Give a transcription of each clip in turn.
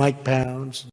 Mike Pounds.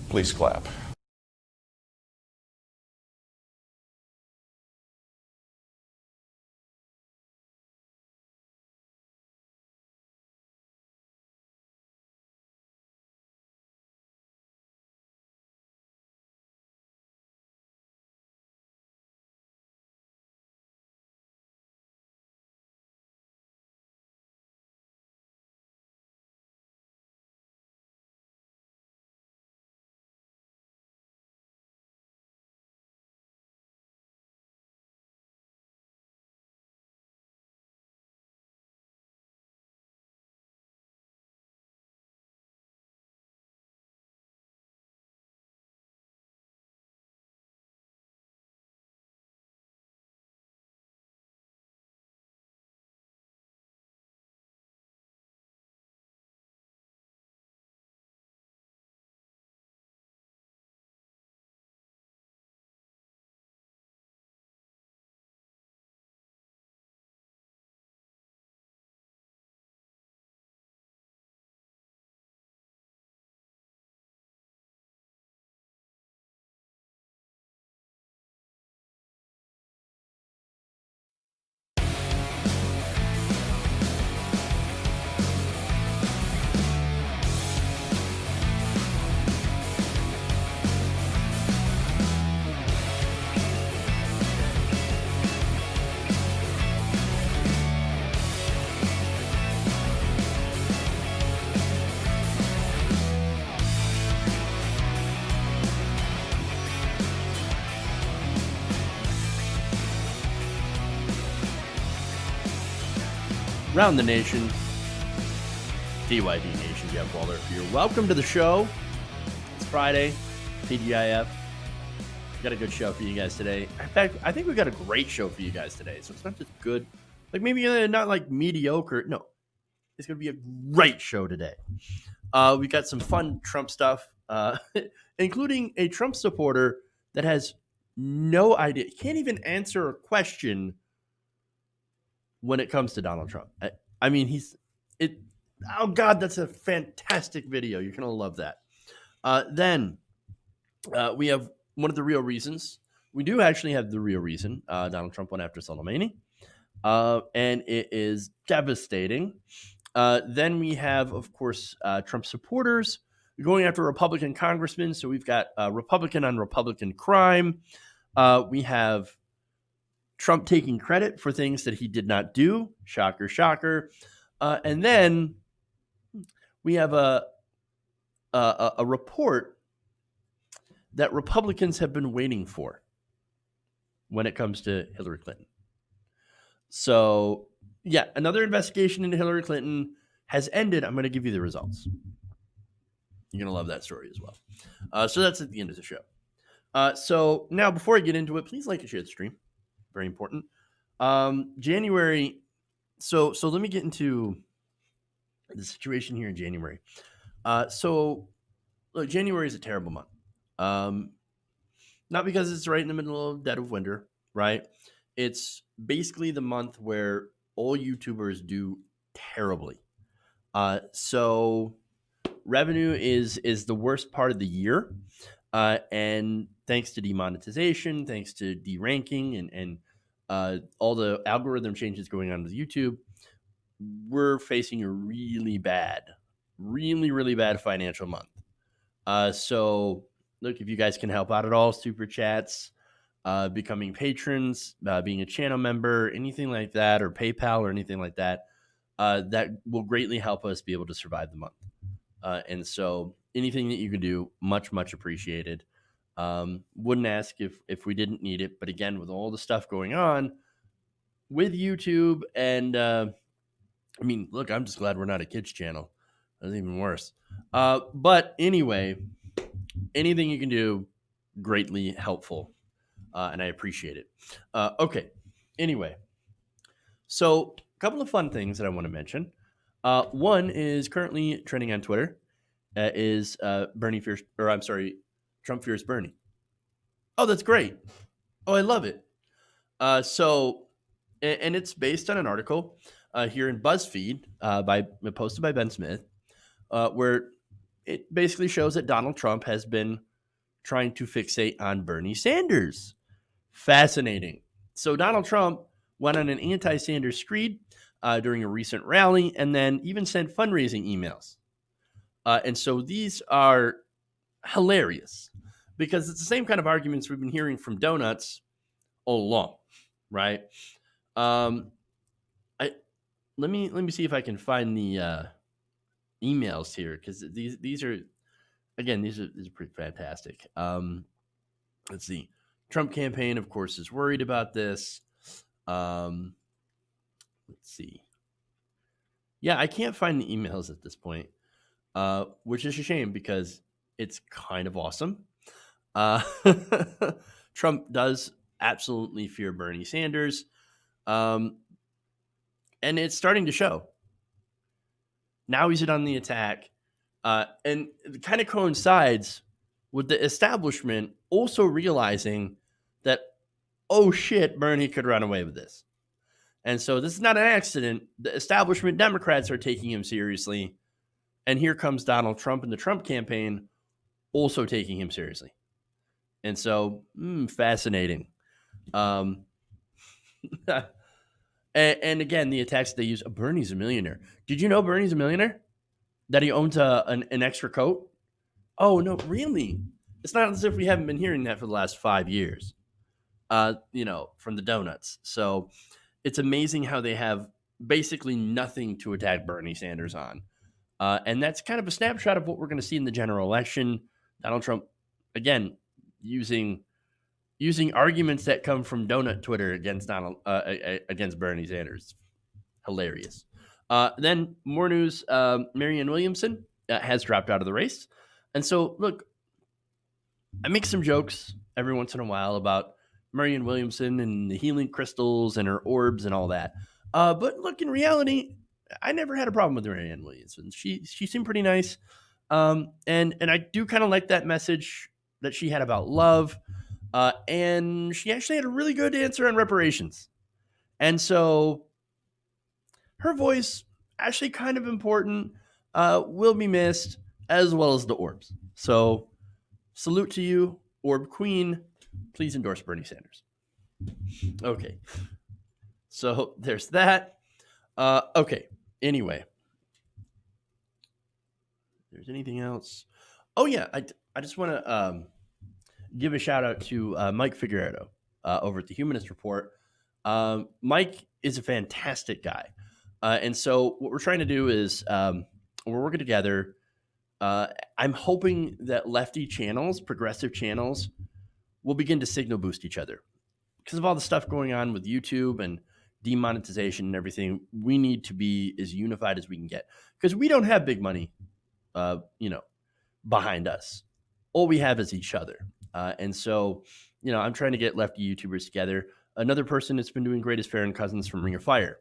Please clap. Round the nation, DYD Nation, Jeff Walder here. Welcome to the show. It's Friday, TGIF. We got a good show for you guys today. In fact, I think we got a great show for you guys today. So it's not just good, like maybe not like mediocre. No, it's going to be a great show today. We got some fun Trump stuff, including a Trump supporter that has no idea, can't even answer a question when it comes to Donald Trump. I mean, oh God, that's a fantastic video. You're going to love that. Then we have one of the real reasons. We do actually have the real reason Donald Trump went after Soleimani. And it is devastating. Then we have, of course, Trump supporters going after Republican congressmen. So we've got Republican on Republican crime. We have Trump taking credit for things that he did not do. Shocker, shocker. And then we have a report that Republicans have been waiting for when it comes to Hillary Clinton. So, yeah, another investigation into Hillary Clinton has ended. I'm going to give you the results. You're going to love that story as well. So that's at the end of the show. So now, before I get into it, please like and share the stream. Very important. January. So let me get into the situation here in January. So look, January is a terrible month. Not because it's right in the middle of dead of winter, right? It's basically the month where all YouTubers do terribly. So revenue is the worst part of the year. And thanks to demonetization, thanks to deranking and all the algorithm changes going on with YouTube, we're facing a really bad, really bad financial month. So look, if you guys can help out at all, super chats, becoming patrons, being a channel member, anything like that, or PayPal or anything like that, that will greatly help us be able to survive the month. And so anything that you can do, much appreciated. Wouldn't ask if we didn't need it, but again, with all the stuff going on with YouTube, and I mean, look, I'm just glad we're not a kids channel. That's even worse. But anyway, anything you can do, greatly helpful, and I appreciate it. Okay. Anyway, so a couple of fun things that I want to mention. One is currently trending on Twitter. Is Bernie Fierce, or I'm sorry, Trump Fierce Bernie. Oh, that's great. Oh, I love it. And it's based on an article here in BuzzFeed posted by Ben Smith, where it basically shows that Donald Trump has been trying to fixate on Bernie Sanders. Fascinating. So Donald Trump went on an anti-Sanders screed during a recent rally, and then even sent fundraising emails. And so these are hilarious because it's the same kind of arguments we've been hearing from donuts all along, right? Let me see if I can find the emails here, because these are pretty fantastic. Let's see. Trump campaign, of course, is worried about this. Let's see. Yeah, I can't find the emails at this point, which is a shame because it's kind of awesome. Trump does absolutely fear Bernie Sanders, and it's starting to show. Now he's on the attack, and it kind of coincides with the establishment also realizing that, oh shit, Bernie could run away with this. And so this is not an accident. The establishment Democrats are taking him seriously. And here comes Donald Trump and the Trump campaign also taking him seriously. And so, fascinating. And again, the attacks they use, Bernie's a millionaire. Did you know Bernie's a millionaire? That he owns an extra coat? Oh, no, really? It's not as if we haven't been hearing that for the last 5 years, from the donuts. So it's amazing how they have basically nothing to attack Bernie Sanders on. And that's kind of a snapshot of what we're going to see in the general election. Donald Trump, again, using arguments that come from donut Twitter against against Bernie Sanders. Hilarious. Then more news. Marianne Williamson has dropped out of the race. And so, look, I make some jokes every once in a while about Marianne Williamson and the healing crystals and her orbs and all that. But look, in reality, I never had a problem with Marianne Williamson. She seemed pretty nice. And I do kind of like that message that she had about love. And she actually had a really good answer on reparations. And so her voice, actually kind of important, will be missed, as well as the orbs. So salute to you, Orb Queen. Please endorse Bernie Sanders. Okay. So there's that. Okay. Anyway. If there's anything else? Oh, yeah. I just want to give a shout out to Mike Figueredo over at the Humanist Report. Mike is a fantastic guy. And so what we're trying to do is we're working together. I'm hoping that lefty channels, progressive channels, will begin to signal boost each other. Because of all the stuff going on with YouTube and demonetization and everything, we need to be as unified as we can get. Because we don't have big money, behind us. All we have is each other. And so, I'm trying to get lefty YouTubers together. Another person that's been doing great is Farron Cousins from Ring of Fire.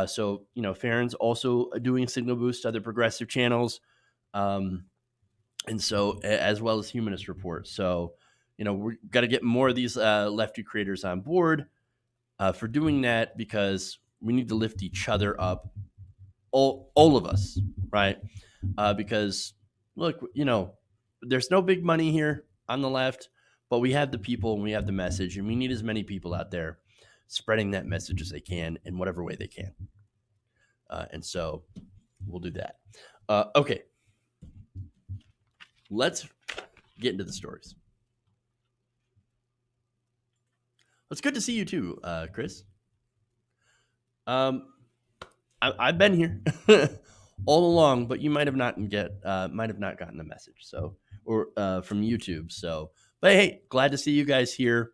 So, Farron's also doing signal boost to other progressive channels. And so, as well as Humanist Report. So, we've got to get more of these lefty creators on board for doing that, because we need to lift each other up, all of us, right? Because, look, there's no big money here on the left, but we have the people and we have the message, and we need as many people out there. spreading that message as they can in whatever way they can. And so we'll do that. Okay. Let's get into the stories. It's good to see you too, Chris. I've been here all along, but you might have not gotten the message. So, or from YouTube. So, but hey, glad to see you guys here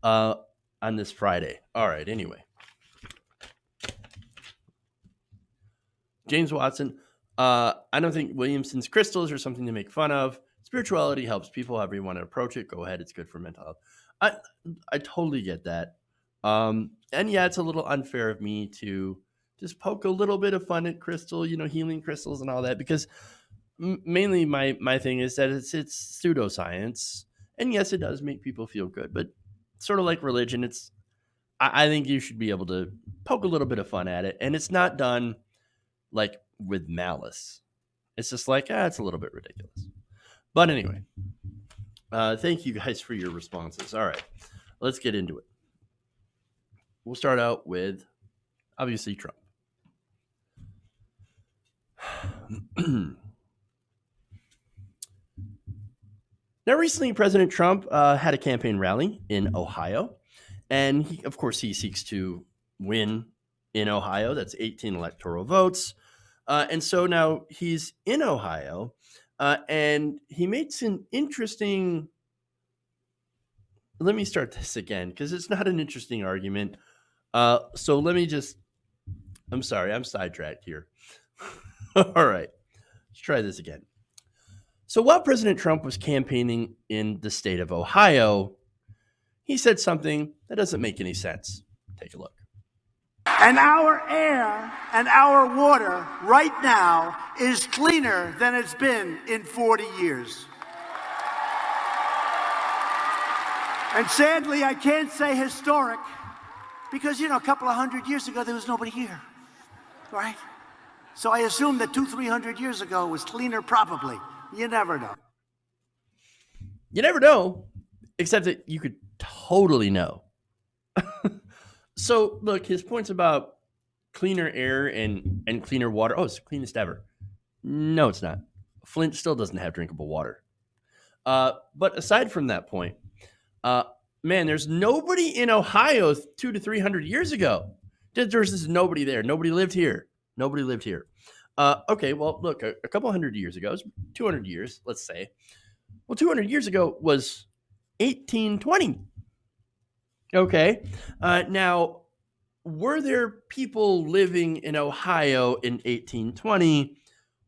on this Friday. All right. Anyway, James Watson. I don't think Williamson's crystals are something to make fun of. Spirituality helps people however you want to approach it. Go ahead. It's good for mental health. I totally get that. And yeah, it's a little unfair of me to just poke a little bit of fun at crystal, healing crystals and all that, because mainly my thing is that it's pseudoscience. And yes, it does make people feel good, but sort of like religion, I think you should be able to poke a little bit of fun at it. And it's not done like with malice. It's just like, it's a little bit ridiculous. But anyway, thank you guys for your responses. All right, let's get into it. We'll start out with, obviously, Trump. Now, recently, President Trump had a campaign rally in Ohio, and he seeks to win in Ohio. That's 18 electoral votes. And so now he's in Ohio, and he made some interesting... Let me start this again, because it's not an interesting argument. So let me just... I'm sorry, I'm sidetracked here. All right, let's try this again. So while President Trump was campaigning in the state of Ohio, he said something that doesn't make any sense. Take a look. And our air and our water right now is cleaner than it's been in 40 years. And sadly, I can't say historic because, a couple of hundred years ago, there was nobody here, right? So I assume that 200-300 years ago was cleaner, probably. You never know. You never know, except that you could totally know. So, look, his points about cleaner air and cleaner water. Oh, it's the cleanest ever. No, it's not. Flint still doesn't have drinkable water. But aside from that point, man, there's nobody in Ohio 200 to 300 years ago. There's just nobody there. Nobody lived here. Okay, well, look, a couple hundred years ago, 200 years, let's say. Well, 200 years ago was 1820. Okay. Now, were there people living in Ohio in 1820?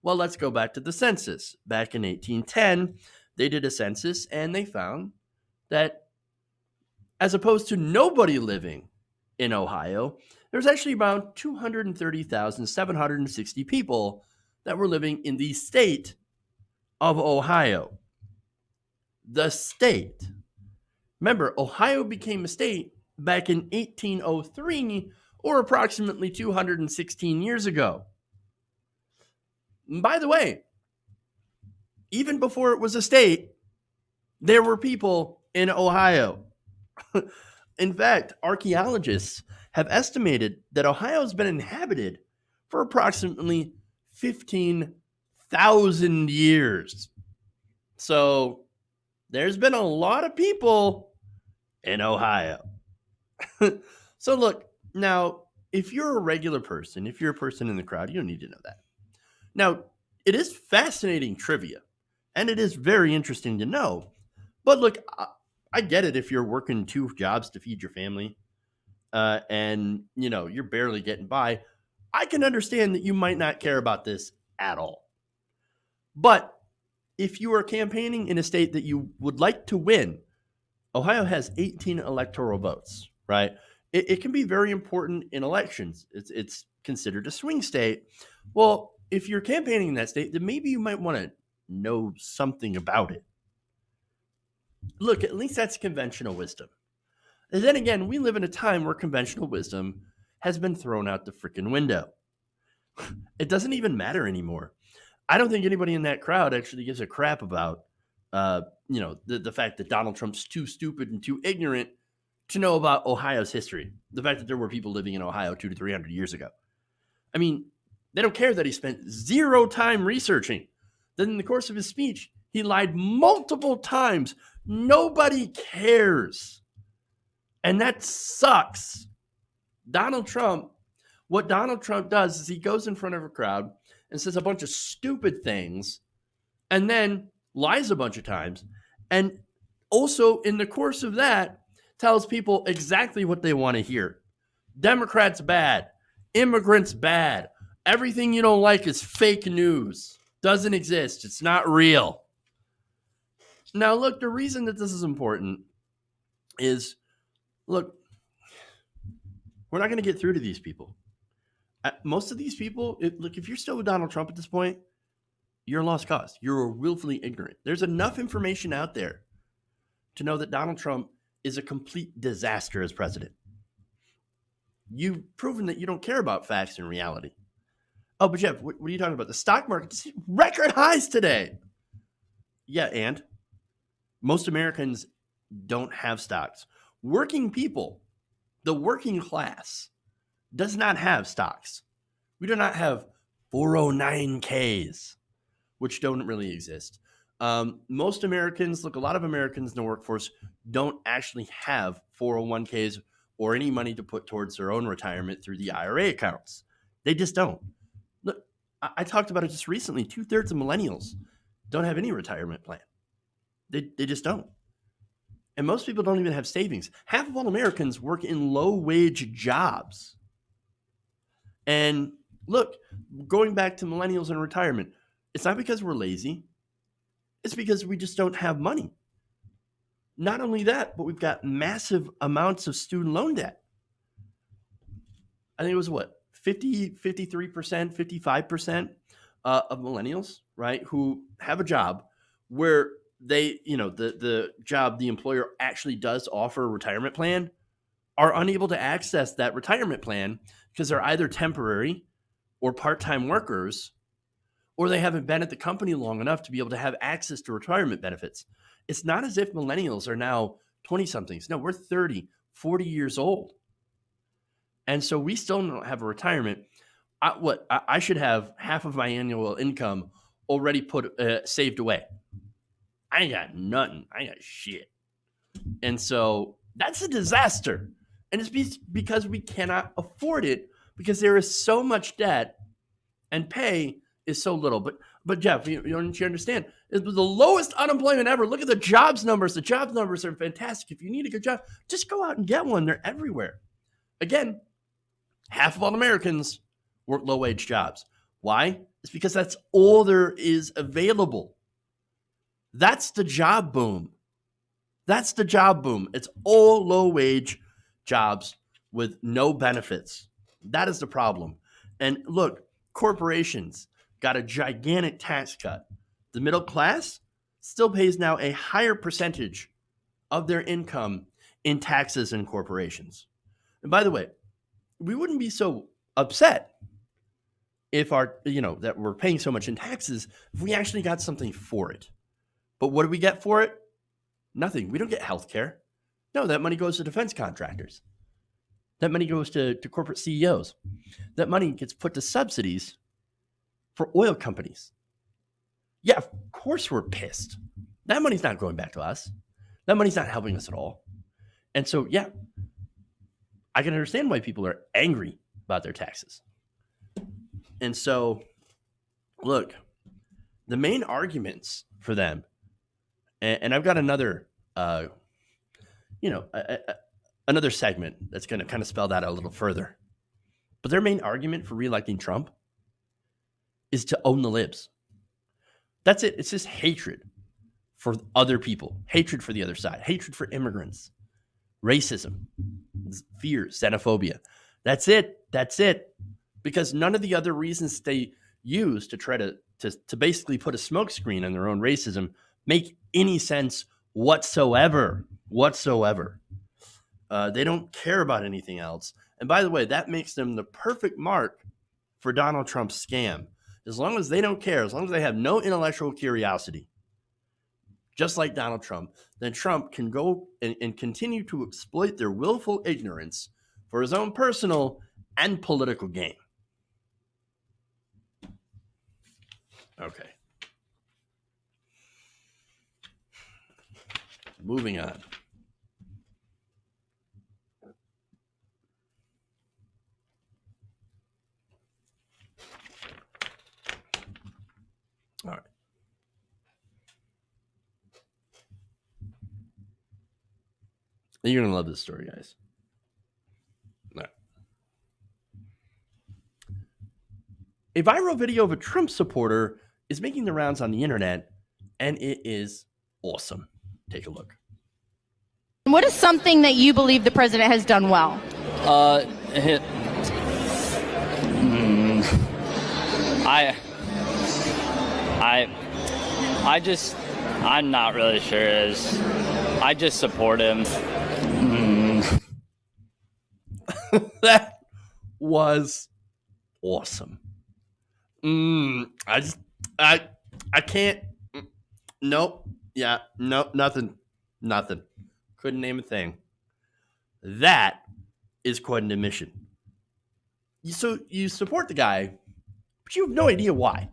Well, let's go back to the census. Back in 1810, they did a census and they found that as opposed to nobody living in Ohio, there's actually about 230,760 people that were living in the state of Ohio. The state. Remember, Ohio became a state back in 1803, or approximately 216 years ago. And by the way, even before it was a state, there were people in Ohio. In fact, archaeologists have estimated that Ohio has been inhabited for approximately 15,000 years. So there's been a lot of people in Ohio. So look, now, if you're a regular person, if you're a person in the crowd, you don't need to know that. Now, it is fascinating trivia, and it is very interesting to know. But look, I get it if you're working 2 jobs to feed your family, and, you're barely getting by. I can understand that you might not care about this at all. But if you are campaigning in a state that you would like to win, Ohio has 18 electoral votes, right? It can be very important in elections. It's considered a swing state. Well, if you're campaigning in that state, then maybe you might want to know something about it. Look, at least that's conventional wisdom. And then again, we live in a time where conventional wisdom has been thrown out the freaking window. It doesn't even matter anymore. I don't think anybody in that crowd actually gives a crap about, the fact that Donald Trump's too stupid and too ignorant to know about Ohio's history. The fact that there were people living in Ohio 200 to 300 years ago. I mean, they don't care that he spent zero time researching. Then in the course of his speech, he lied multiple times. Nobody cares. And that sucks. What Donald Trump does is he goes in front of a crowd and says a bunch of stupid things and then lies a bunch of times. And also in the course of that, tells people exactly what they want to hear. Democrats bad. Immigrants bad. Everything you don't like is fake news. Doesn't exist. It's not real. Now, look, the reason that this is important is, look, we're not going to get through to these people. Most of these people, if you're still with Donald Trump at this point, you're a lost cause. You're willfully ignorant. There's enough information out there to know that Donald Trump is a complete disaster as president. You've proven that you don't care about facts and reality. Oh, but Jeff, what are you talking about? The stock market is record highs today. Yeah, and most Americans don't have stocks. Working people, the working class, does not have stocks. We do not have 409ks, which don't really exist. Most Americans, a lot of Americans in the workforce don't actually have 401ks or any money to put towards their own retirement through the IRA accounts. They just don't. Look, I talked about it just recently. 2/3 of millennials don't have any retirement plan. They just don't. And most people don't even have savings. Half of all Americans work in low-wage jobs. And look, going back to millennials and retirement, it's not because we're lazy. It's because we just don't have money. Not only that, but we've got massive amounts of student loan debt. I think it was 53%, 55% of millennials, right, who have a job where they, the job, the employer actually does offer a retirement plan, are unable to access that retirement plan because they're either temporary or part-time workers, or they haven't been at the company long enough to be able to have access to retirement benefits. It's not as if millennials are now 20-somethings. No, we're 30, 40 years old. And so we still don't have a retirement. I should have half of my annual income already saved away. I ain't got nothing. I ain't got shit. And so that's a disaster. And it's because we cannot afford it because there is so much debt and pay is so little. But Jeff, you understand, it was the lowest unemployment ever. Look at the jobs numbers. The jobs numbers are fantastic. If you need a good job, just go out and get one. They're everywhere. Again, half of all Americans work low-wage jobs. Why? It's because that's all there is available. That's the job boom. That's the job boom. It's all low-wage jobs with no benefits. That is the problem. And look, corporations got a gigantic tax cut. The middle class still pays now a higher percentage of their income in taxes and corporations. And by the way, we wouldn't be so upset if that we're paying so much in taxes if we actually got something for it. But what do we get for it? Nothing. We don't get health care. No, that money goes to defense contractors. That money goes to corporate CEOs. That money gets put to subsidies for oil companies. Yeah, of course we're pissed. That money's not going back to us. That money's not helping us at all. And so, yeah, I can understand why people are angry about their taxes. And so, look, the main arguments for them, and I've got another, another segment that's going to kind of spell that out a little further. But their main argument for reelecting Trump is to own the libs. That's it. It's just hatred for other people, hatred for the other side, hatred for immigrants, racism, fear, xenophobia. That's it. That's it. Because none of the other reasons they use to try to basically put a smokescreen on their own racism make any sense whatsoever. They don't care about anything else. And by the way, that makes them the perfect mark for Donald Trump's scam. As long as they don't care, as long as they have no intellectual curiosity, just like Donald Trump, then Trump can go and continue to exploit their willful ignorance for his own personal and political gain. Okay. Moving on. All right. You're going to love this story, guys. All right. A viral video of a Trump supporter is making the rounds on the internet, and it is awesome. Take a look. What is something that you believe the president has done well? I'm not really sure. I just support him. That was awesome. I can't. Nope. Yeah. Nope. Nothing. Couldn't name a thing. That is quite an admission. So you support the guy, but you have no idea why.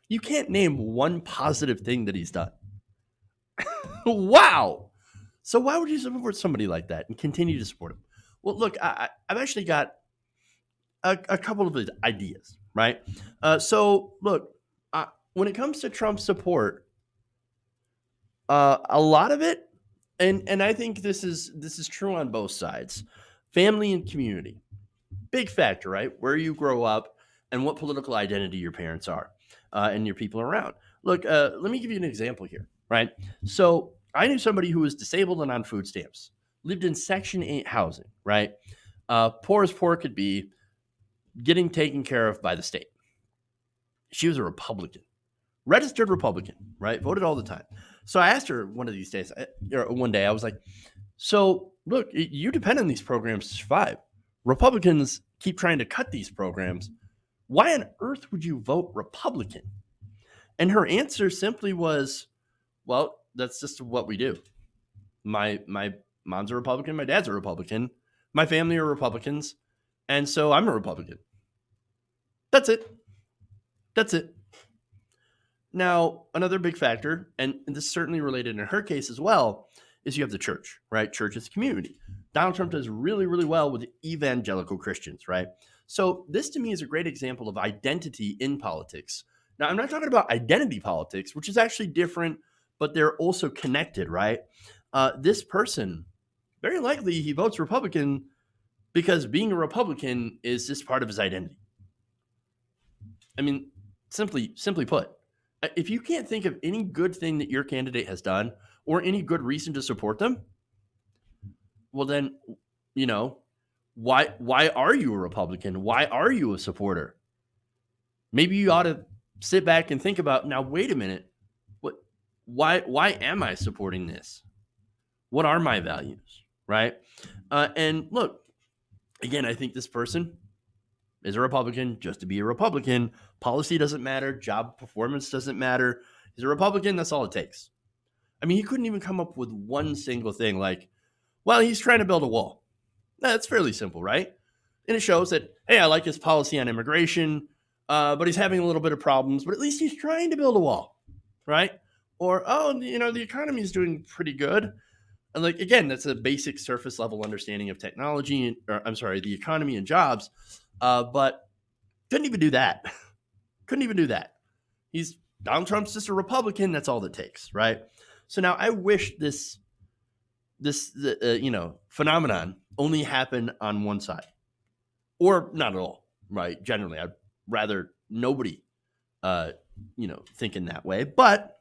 You can't name one positive thing that he's done. Wow. So why would you support somebody like that and continue to support him? Well, look, I've actually got a couple of ideas, right? So look, when it comes to Trump support, a lot of it, and I think this is true on both sides, family and community, big factor, right? Where you grow up and what political identity your parents are, and your people around. Look, let me give you an example here, right? So I knew somebody who was disabled and on food stamps, lived in Section 8 housing, right? Poor as poor could be, getting taken care of by the state. She was a Republican, registered Republican, right? Voted all the time. So I asked her one day, I was like, so look, you depend on these programs to survive. Republicans keep trying to cut these programs. Why on earth would you vote Republican? And her answer simply was, well, that's just what we do. My mom's a Republican. My dad's a Republican. My family are Republicans. And so I'm a Republican. That's it. Now, another big factor, and this is certainly related in her case as well, is you have the church, right? Church is community. Donald Trump does really, really well with evangelical Christians, right? So this to me is a great example of identity in politics. Now, I'm not talking about identity politics, which is actually different, but they're also connected, right? This person, very likely he votes Republican because being a Republican is just part of his identity. I mean, simply put, if you can't think of any good thing that your candidate has done or any good reason to support them, well then, why are you a Republican? Why are you a supporter? Maybe you ought to sit back and think about, now, wait a minute. Why am I supporting this? What are my values, right? And look, again, I think this person is a Republican just to be a Republican. Policy doesn't matter. Job performance doesn't matter. He's a Republican. That's all it takes. I mean, he couldn't even come up with one single thing like, well, he's trying to build a wall. That's fairly simple, right? And it shows that, hey, I like his policy on immigration, but he's having a little bit of problems, but at least he's trying to build a wall, right? Or, the economy is doing pretty good. And like, again, that's a basic surface level understanding of technology, the economy and jobs. But couldn't even do that. Donald Trump's just a Republican. That's all it takes, right? So now I wish this phenomenon only happened on one side, or not at all, right? Generally, I'd rather nobody, thinking that way. But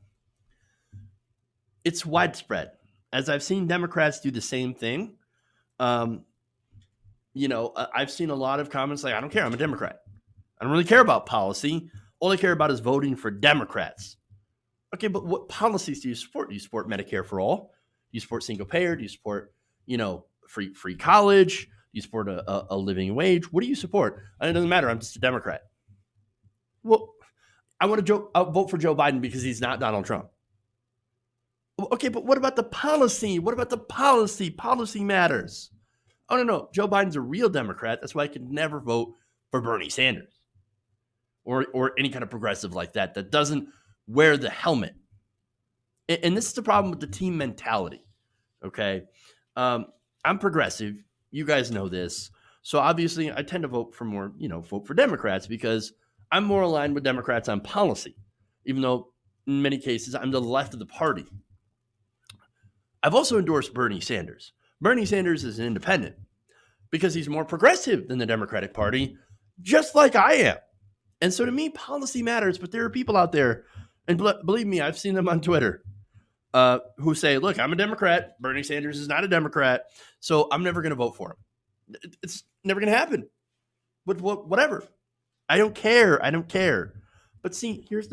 it's widespread. As I've seen Democrats do the same thing, I've seen a lot of comments like, I don't care, I'm a Democrat. I don't really care about policy. All I care about is voting for Democrats. Okay, but what policies do you support? Do you support Medicare for all? Do you support single payer? Do you support, free college? Do you support a living wage? What do you support? It doesn't matter. I'm just a Democrat. Well, I want to vote for Joe Biden because he's not Donald Trump. Okay, but what about the policy? What about the policy? Policy matters. Oh, no. Joe Biden's a real Democrat. That's why I could never vote for Bernie Sanders or any kind of progressive like that doesn't wear the helmet. And this is the problem with the team mentality, okay? I'm progressive. You guys know this. So obviously I tend to vote for Democrats because I'm more aligned with Democrats on policy, even though in many cases I'm to the left of the party. I've also endorsed Bernie Sanders. Bernie Sanders is an independent because he's more progressive than the Democratic Party, just like I am. And so to me, policy matters, but there are people out there, and believe me, I've seen them on Twitter, who say, look, I'm a Democrat. Bernie Sanders is not a Democrat, so I'm never going to vote for him. It's never going to happen. But whatever. I don't care. But see, here's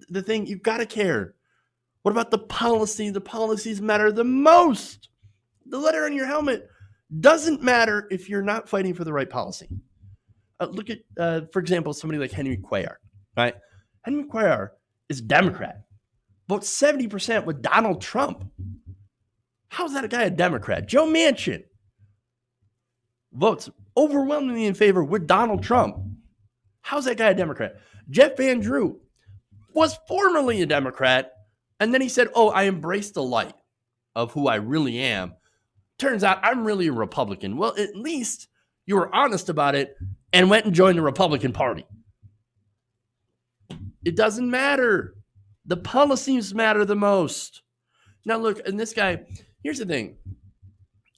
the thing. You've got to care. What about the policy? The policies matter the most. The letter on your helmet doesn't matter if you're not fighting for the right policy. Look at, for example, somebody like Henry Cuellar, right? Henry Cuellar is Democrat. Votes 70% with Donald Trump. How's that a guy a Democrat? Joe Manchin votes overwhelmingly in favor with Donald Trump. How's that guy a Democrat? Jeff Van Drew was formerly a Democrat, and then he said, I embrace the light of who I really am. Turns out I'm really a Republican. Well, at least you were honest about it and went and joined the Republican Party. It doesn't matter. The policies matter the most. Now, look, and this guy, here's the thing.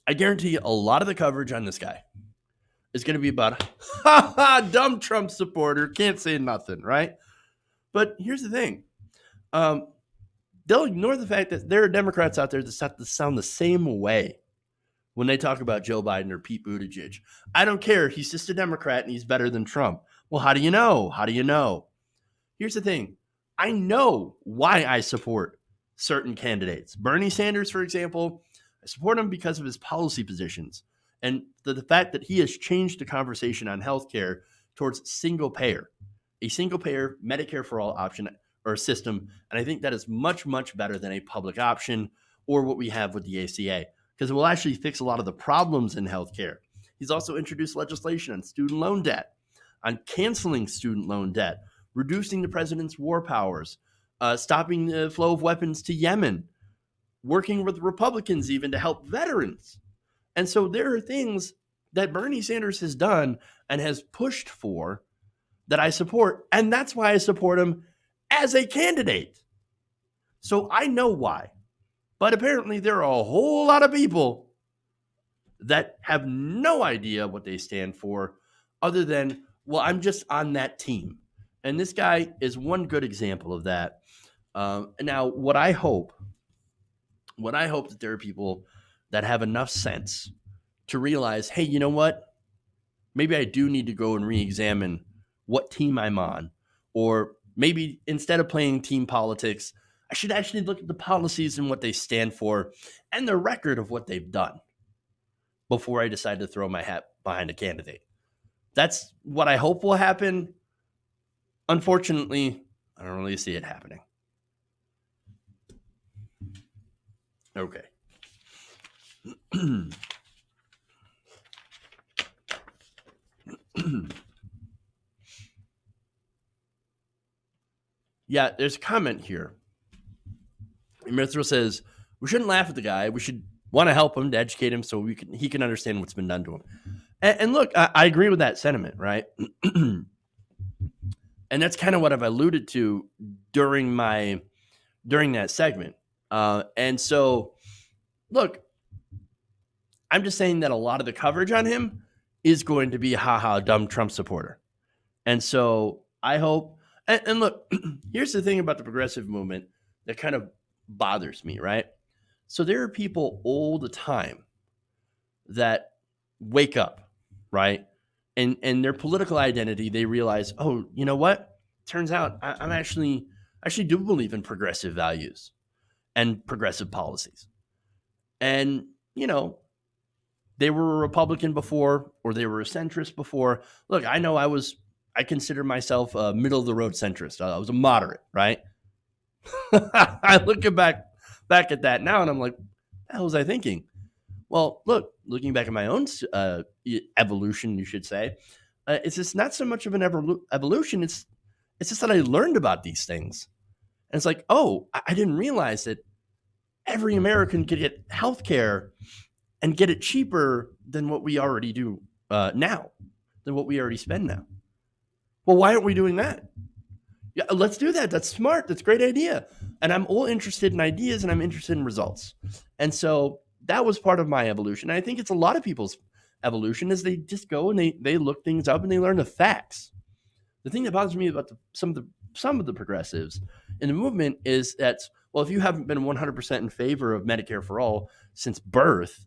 I guarantee you a lot of the coverage on this guy is going to be about, dumb Trump supporter, can't say nothing, right? But here's the thing. They'll ignore the fact that there are Democrats out there that sound the same way when they talk about Joe Biden or Pete Buttigieg. I don't care. He's just a Democrat and he's better than Trump. Well, how do you know? Here's the thing. I know why I support certain candidates. Bernie Sanders, for example, I support him because of his policy positions and the fact that he has changed the conversation on healthcare towards single payer, a single payer Medicare for all option or system. And I think that is much, much better than a public option or what we have with the ACA, because it will actually fix a lot of the problems in healthcare. He's also introduced legislation on student loan debt, on canceling student loan debt, reducing the president's war powers, stopping the flow of weapons to Yemen, working with Republicans even to help veterans. And so there are things that Bernie Sanders has done and has pushed for that I support, and that's why I support him as a candidate. So I know why. But apparently there are a whole lot of people that have no idea what they stand for other than, well, I'm just on that team. And this guy is one good example of that. Now, what I hope that there are people that have enough sense to realize, hey, you know what? Maybe I do need to go and re-examine what team I'm on. Or maybe instead of playing team politics, I should actually look at the policies and what they stand for and the record of what they've done before I decide to throw my hat behind a candidate. That's what I hope will happen. Unfortunately, I don't really see it happening. Okay. Yeah, there's a comment here. Mithril says, we shouldn't laugh at the guy. We should want to help him, to educate him so he can understand what's been done to him. And look, I agree with that sentiment, right? And that's kind of what I've alluded to during that segment. And so, look, I'm just saying that a lot of the coverage on him is going to be dumb Trump supporter. And so I hope, and look, here's the thing about the progressive movement that kind of bothers me, right? So there are people all the time that wake up, right? And their political identity, they realize, oh, you know what? Turns out I'm actually do believe in progressive values and progressive policies. And, you know, they were a Republican before, or they were a centrist before. Look, I know I consider myself a middle of the road centrist. I was a moderate, right? I look back back at that now and I'm like, what the hell was I thinking? Well, looking back at my own evolution, you should say, it's just not so much of an evolution. It's just that I learned about these things. And it's like, oh, I didn't realize that every American could get health care and get it cheaper than what we already do now, than what we already spend now. Well, why aren't we doing that? Yeah, let's do that. That's smart. That's a great idea. And I'm all interested in ideas and I'm interested in results. And so that was part of my evolution. And I think it's a lot of people's evolution is they just go and they look things up and they learn the facts. The thing that bothers me about some of the progressives in the movement is that, well, if you haven't been 100% in favor of Medicare for all since birth,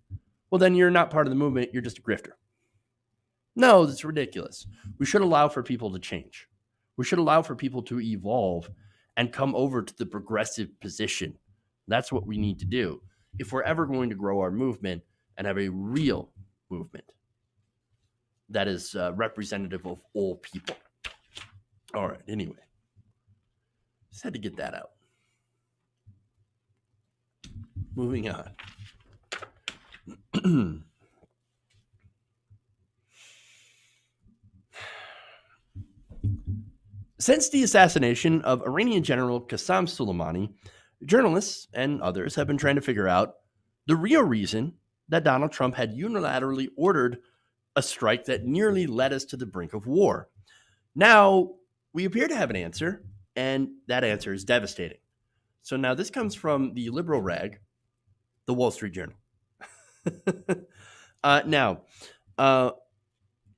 well, then you're not part of the movement. You're just a grifter. No, that's ridiculous. We should allow for people to change. We should allow for people to evolve and come over to the progressive position. That's what we need to do if we're ever going to grow our movement and have a real movement that is representative of all people. All right, anyway. Just had to get that out. Moving on. Since the assassination of Iranian General Qasem Soleimani, journalists and others have been trying to figure out the real reason that Donald Trump had unilaterally ordered a strike that nearly led us to the brink of war. Now, we appear to have an answer, and that answer is devastating. So now this comes from the liberal rag, the Wall Street Journal.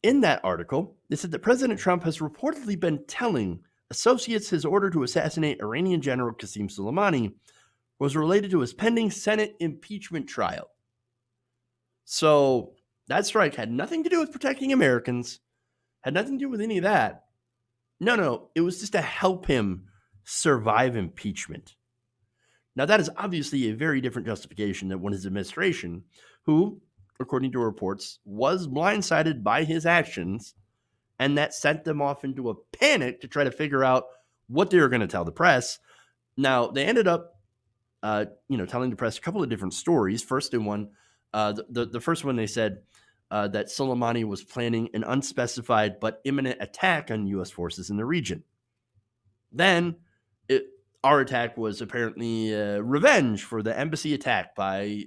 In that article, they said that President Trump has reportedly been telling associates his order to assassinate Iranian General Qasem Soleimani was related to his pending Senate impeachment trial. So that strike had nothing to do with protecting Americans, had nothing to do with any of that. No, it was just to help him survive impeachment. Now, that is obviously a very different justification than his administration, who, according to reports, was blindsided by his actions, and that sent them off into a panic to try to figure out what they were going to tell the press. Now, they ended up, telling the press a couple of different stories. First, in one, the first one, they said that Soleimani was planning an unspecified but imminent attack on U.S. forces in the region. Then, our attack was apparently revenge for the embassy attack by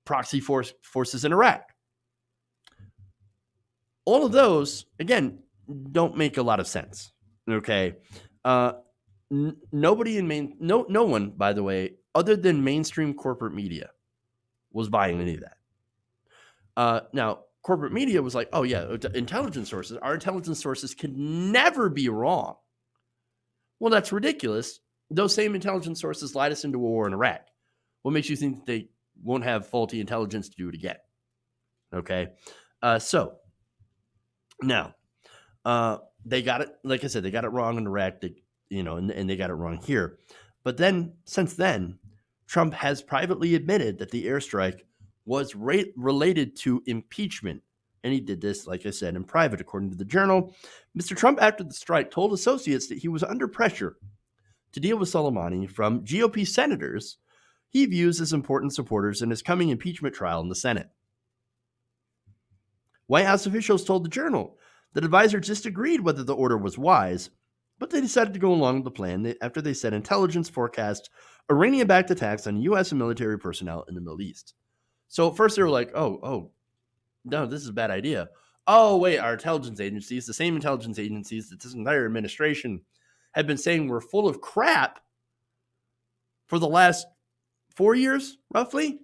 proxy forces in Iraq. All of those, again, don't make a lot of sense. Okay, no one, by the way, other than mainstream corporate media, was buying any of that. Now, corporate media was like, "Oh yeah, intelligence sources. Our intelligence sources can never be wrong." Well, that's ridiculous. Those same intelligence sources lied us into a war in Iraq. What makes you think they won't have faulty intelligence to do it again? Okay. So now they got it. Like I said, they got it wrong in Iraq, and they got it wrong here. But then since then, Trump has privately admitted that the airstrike was related to impeachment. And he did this, like I said, in private, according to the Journal. Mr. Trump, after the strike, told associates that he was under pressure to deal with Soleimani from GOP senators he views as important supporters in his coming impeachment trial in the Senate. White House officials told the Journal that advisors disagreed whether the order was wise, but they decided to go along with the plan after they said intelligence forecast Iranian-backed attacks on U.S. and military personnel in the Middle East. So at first they were like, oh, no, this is a bad idea. Oh, wait, our intelligence agencies, the same intelligence agencies that this entire administration had been saying were full of crap for the last 4 years, roughly,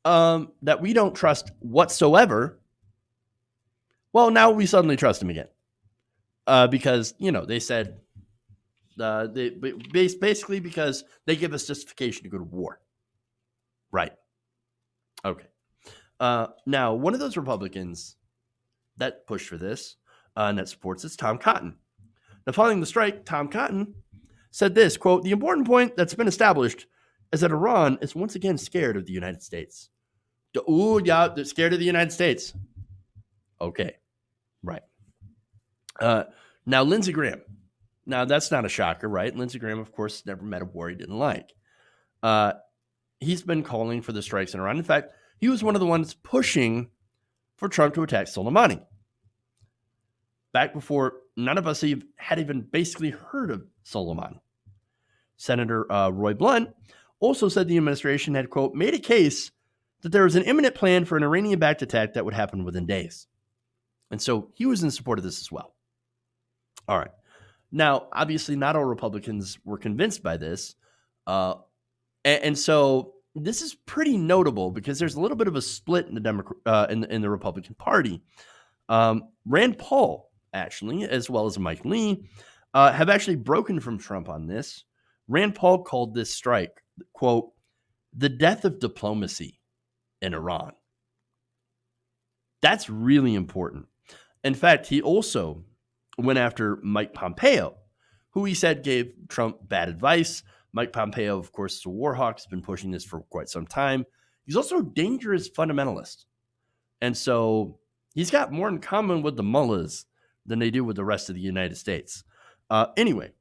that we don't trust whatsoever. Well, now we suddenly trust them again. Because, they said, basically because they give us justification to go to war. Right. Okay. Now, one of those Republicans that pushed for this and that supports this, Tom Cotton. Now, following the strike, Tom Cotton said this, quote, "The important point that's been established is that Iran is once again scared of the United States." Ooh, yeah, they're scared of the United States. Okay, right. Now, Lindsey Graham. Now, that's not a shocker, right? Lindsey Graham, of course, never met a war he didn't like. he's been calling for the strikes in Iran. In fact, he was one of the ones pushing for Trump to attack Soleimani. Back before none of us had even basically heard of Soleimani. Senator Roy Blunt also said the administration had, quote, made a case that there was an imminent plan for an Iranian-backed attack that would happen within days. And so he was in support of this as well. All right. Now, obviously, not all Republicans were convinced by this. And so this is pretty notable because there's a little bit of a split in the in the Republican Party. Rand Paul, actually, as well as Mike Lee, have actually broken from Trump on this. Rand Paul called this strike, quote, the death of diplomacy in Iran. That's really important. In fact, he also went after Mike Pompeo, who he said gave Trump bad advice. Mike Pompeo, of course, is a war hawk, has been pushing this for quite some time. He's also a dangerous fundamentalist. And so he's got more in common with the mullahs than they do with the rest of the United States. Anyway,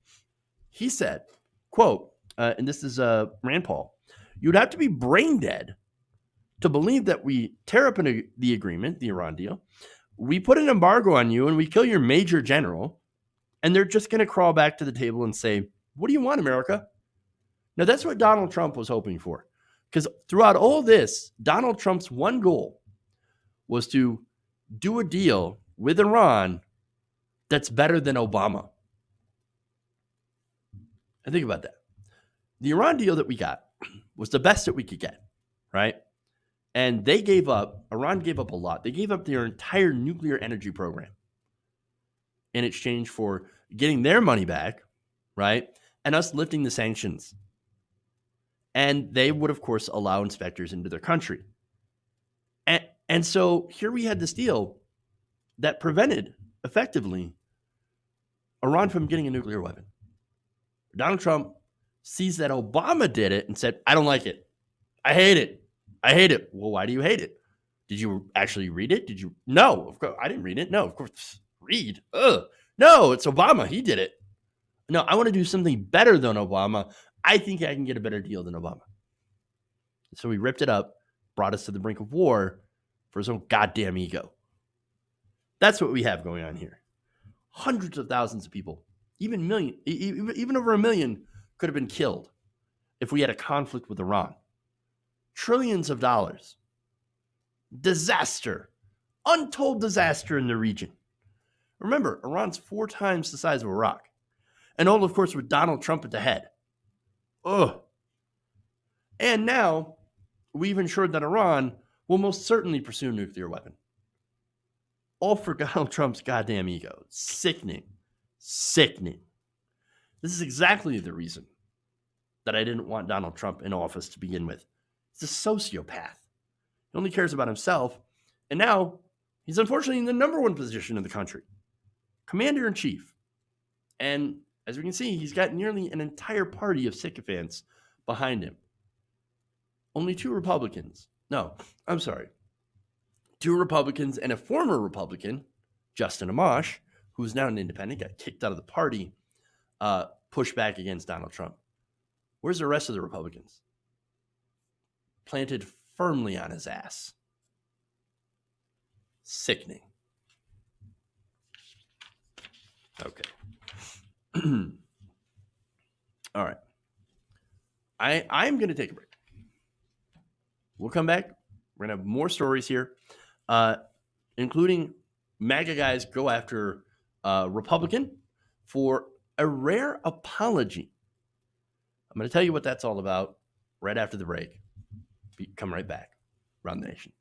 he said, quote, and this is Rand Paul, you'd have to be brain dead to believe that we tear up the agreement, the Iran deal, we put an embargo on you and we kill your major general, and they're just going to crawl back to the table and say, what do you want, America? Now, that's what Donald Trump was hoping for. Because throughout all this, Donald Trump's one goal was to do a deal with Iran that's better than Obama. And think about that. The Iran deal that we got was the best that we could get, right? And Iran gave up a lot. They gave up their entire nuclear energy program in exchange for getting their money back, right? And us lifting the sanctions. And they would, of course, allow inspectors into their country. And so here we had this deal that prevented, effectively, Iran from getting a nuclear weapon. Donald Trump sees that Obama did it and said, I don't like it. I hate it. I hate it. Well, why do you hate it? Did you actually read it? Did you? No, of course. I didn't read it. No, of course. Read. Ugh. No, it's Obama. He did it. No, I want to do something better than Obama. I think I can get a better deal than Obama. So he ripped it up, brought us to the brink of war for his own goddamn ego. That's what we have going on here. Hundreds of thousands of people, even over a million, could have been killed if we had a conflict with Iran. Trillions of dollars. Disaster. Untold disaster in the region. Remember, Iran's 4 times the size of Iraq. And all, of course, with Donald Trump at the head. Ugh. And now, we've ensured that Iran will most certainly pursue a nuclear weapon. All for Donald Trump's goddamn ego. Sickening. Sickening. This is exactly the reason that I didn't want Donald Trump in office to begin with. He's a sociopath. He only cares about himself. And now, he's unfortunately in the number 1 position in the country. Commander-in-chief. And as we can see, he's got nearly an entire party of sycophants behind him. Only 2 Republicans. No, I'm sorry. 2 Republicans and a former Republican, Justin Amash, who's now an independent, got kicked out of the party, pushed back against Donald Trump. Where's the rest of the Republicans? Planted firmly on his ass. Sickening. Okay. All right. I'm going to take a break. We'll come back. We're going to have more stories here, including MAGA guys go after Republican for a rare apology. I'm going to tell you what that's all about right after the break. Come right back. Around the Nation.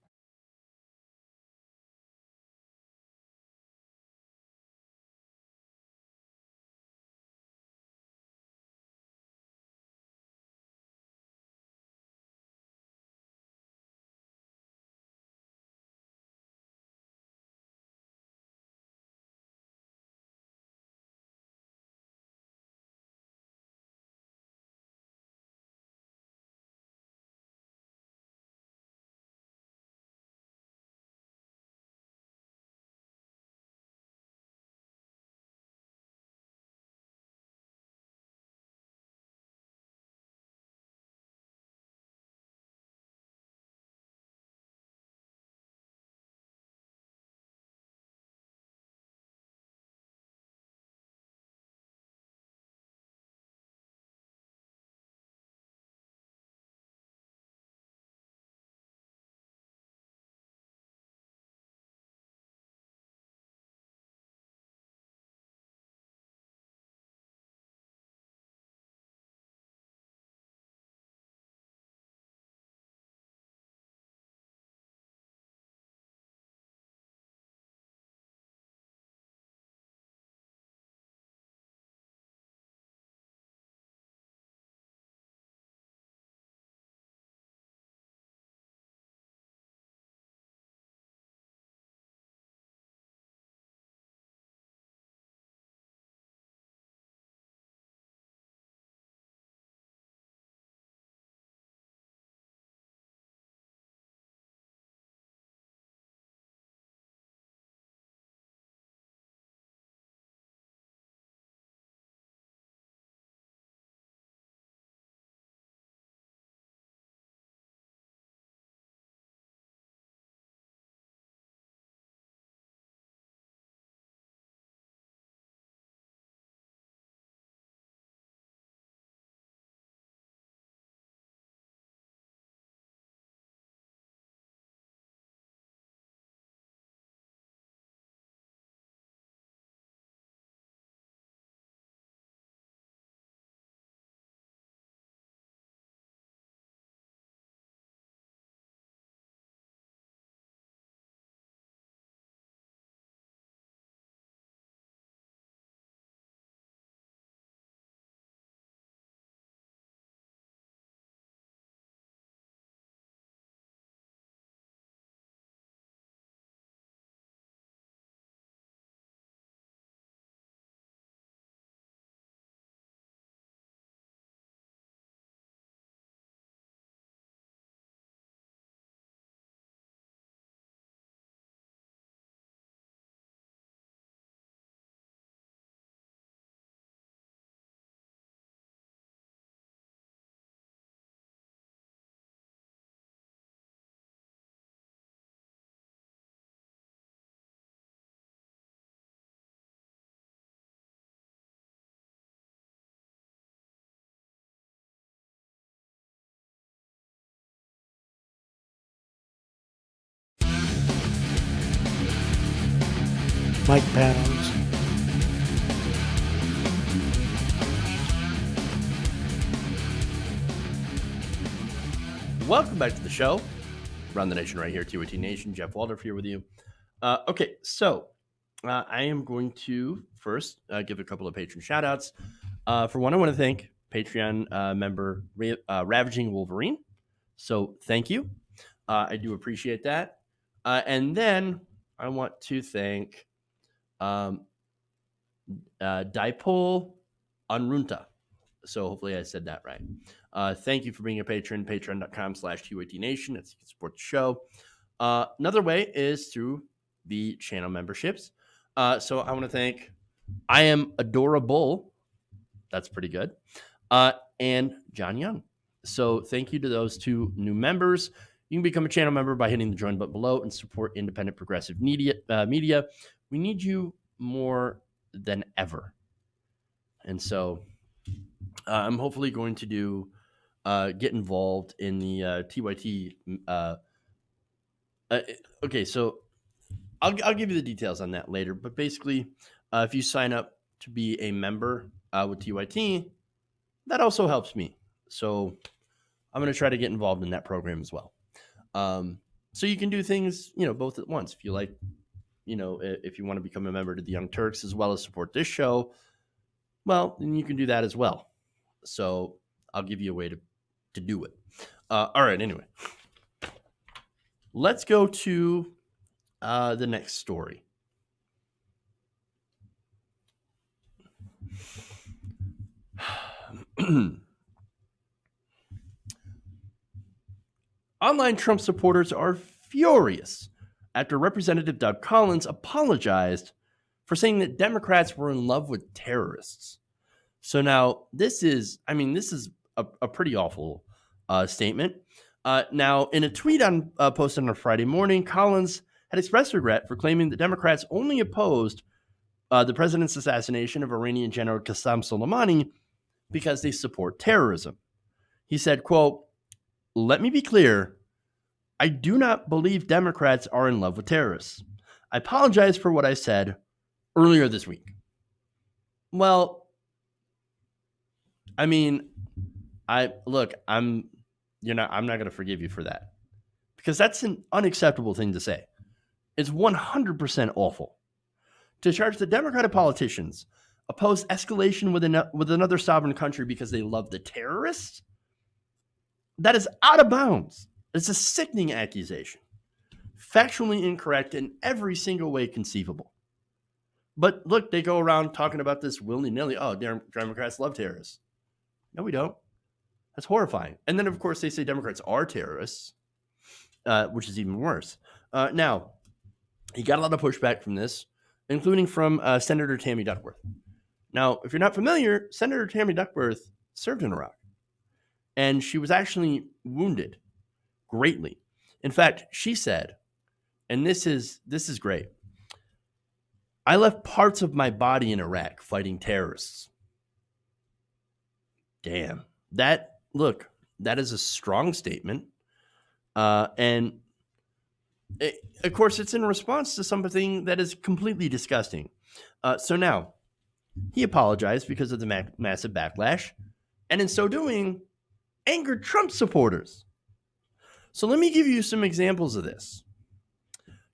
Mike Pounds. Welcome back to the show. Around the Nation right here, TYT Nation. Jeff Waldorf here with you. Okay, so I am going to first give a couple of patron shout-outs. For one, I want to thank Patreon member Ravaging Wolverine. So thank you. I do appreciate that. And then I want to thank Dipole Unrunta. So hopefully I said that right. Thank you for being a patron, patreon.com/TYTNation. That's you can support the show. Another way is through the channel memberships. So I want to thank I Am Adorable. That's pretty good. And John Young. So thank you to those two new members. You can become a channel member by hitting the join button below and support independent progressive media. We need you more than ever. And so I'm hopefully going to do get involved in the TYT. Okay, so I'll give you the details on that later. But basically, if you sign up to be a member with TYT, that also helps me. So I'm going to try to get involved in that program as well. So you can do things, both at once. If you like, if you want to become a member to the Young Turks as well as support this show, well, then you can do that as well. So I'll give you a way to do it. All right. Anyway, let's go to the next story. Online Trump supporters are furious after Representative Doug Collins apologized for saying that Democrats were in love with terrorists. So now this is a pretty awful statement. Now, in a tweet posted on Friday morning, Collins had expressed regret for claiming that Democrats only opposed the president's assassination of Iranian General Qasem Soleimani because they support terrorism. He said, quote, "Let me be clear. I do not believe Democrats are in love with terrorists. I apologize for what I said earlier this week." Well, I'm not going to forgive you for that because that's an unacceptable thing to say. It's 100% awful to charge the Democratic politicians oppose escalation with another sovereign country because they love the terrorists. That is out of bounds. It's a sickening accusation, factually incorrect in every single way conceivable. But look, they go around talking about this willy-nilly. Oh, Democrats love terrorists. No, we don't. That's horrifying. And then, of course, they say Democrats are terrorists, which is even worse. Now, he got a lot of pushback from this, including from Senator Tammy Duckworth. Now, if you're not familiar, Senator Tammy Duckworth served in Iraq, and she was actually wounded greatly. In fact, she said, and this is great, "I left parts of my body in Iraq fighting terrorists." Damn. That is a strong statement. And of course, it's in response to something that is completely disgusting. So now, he apologized because of the massive backlash, and in so doing, angered Trump supporters. So let me give you some examples of this.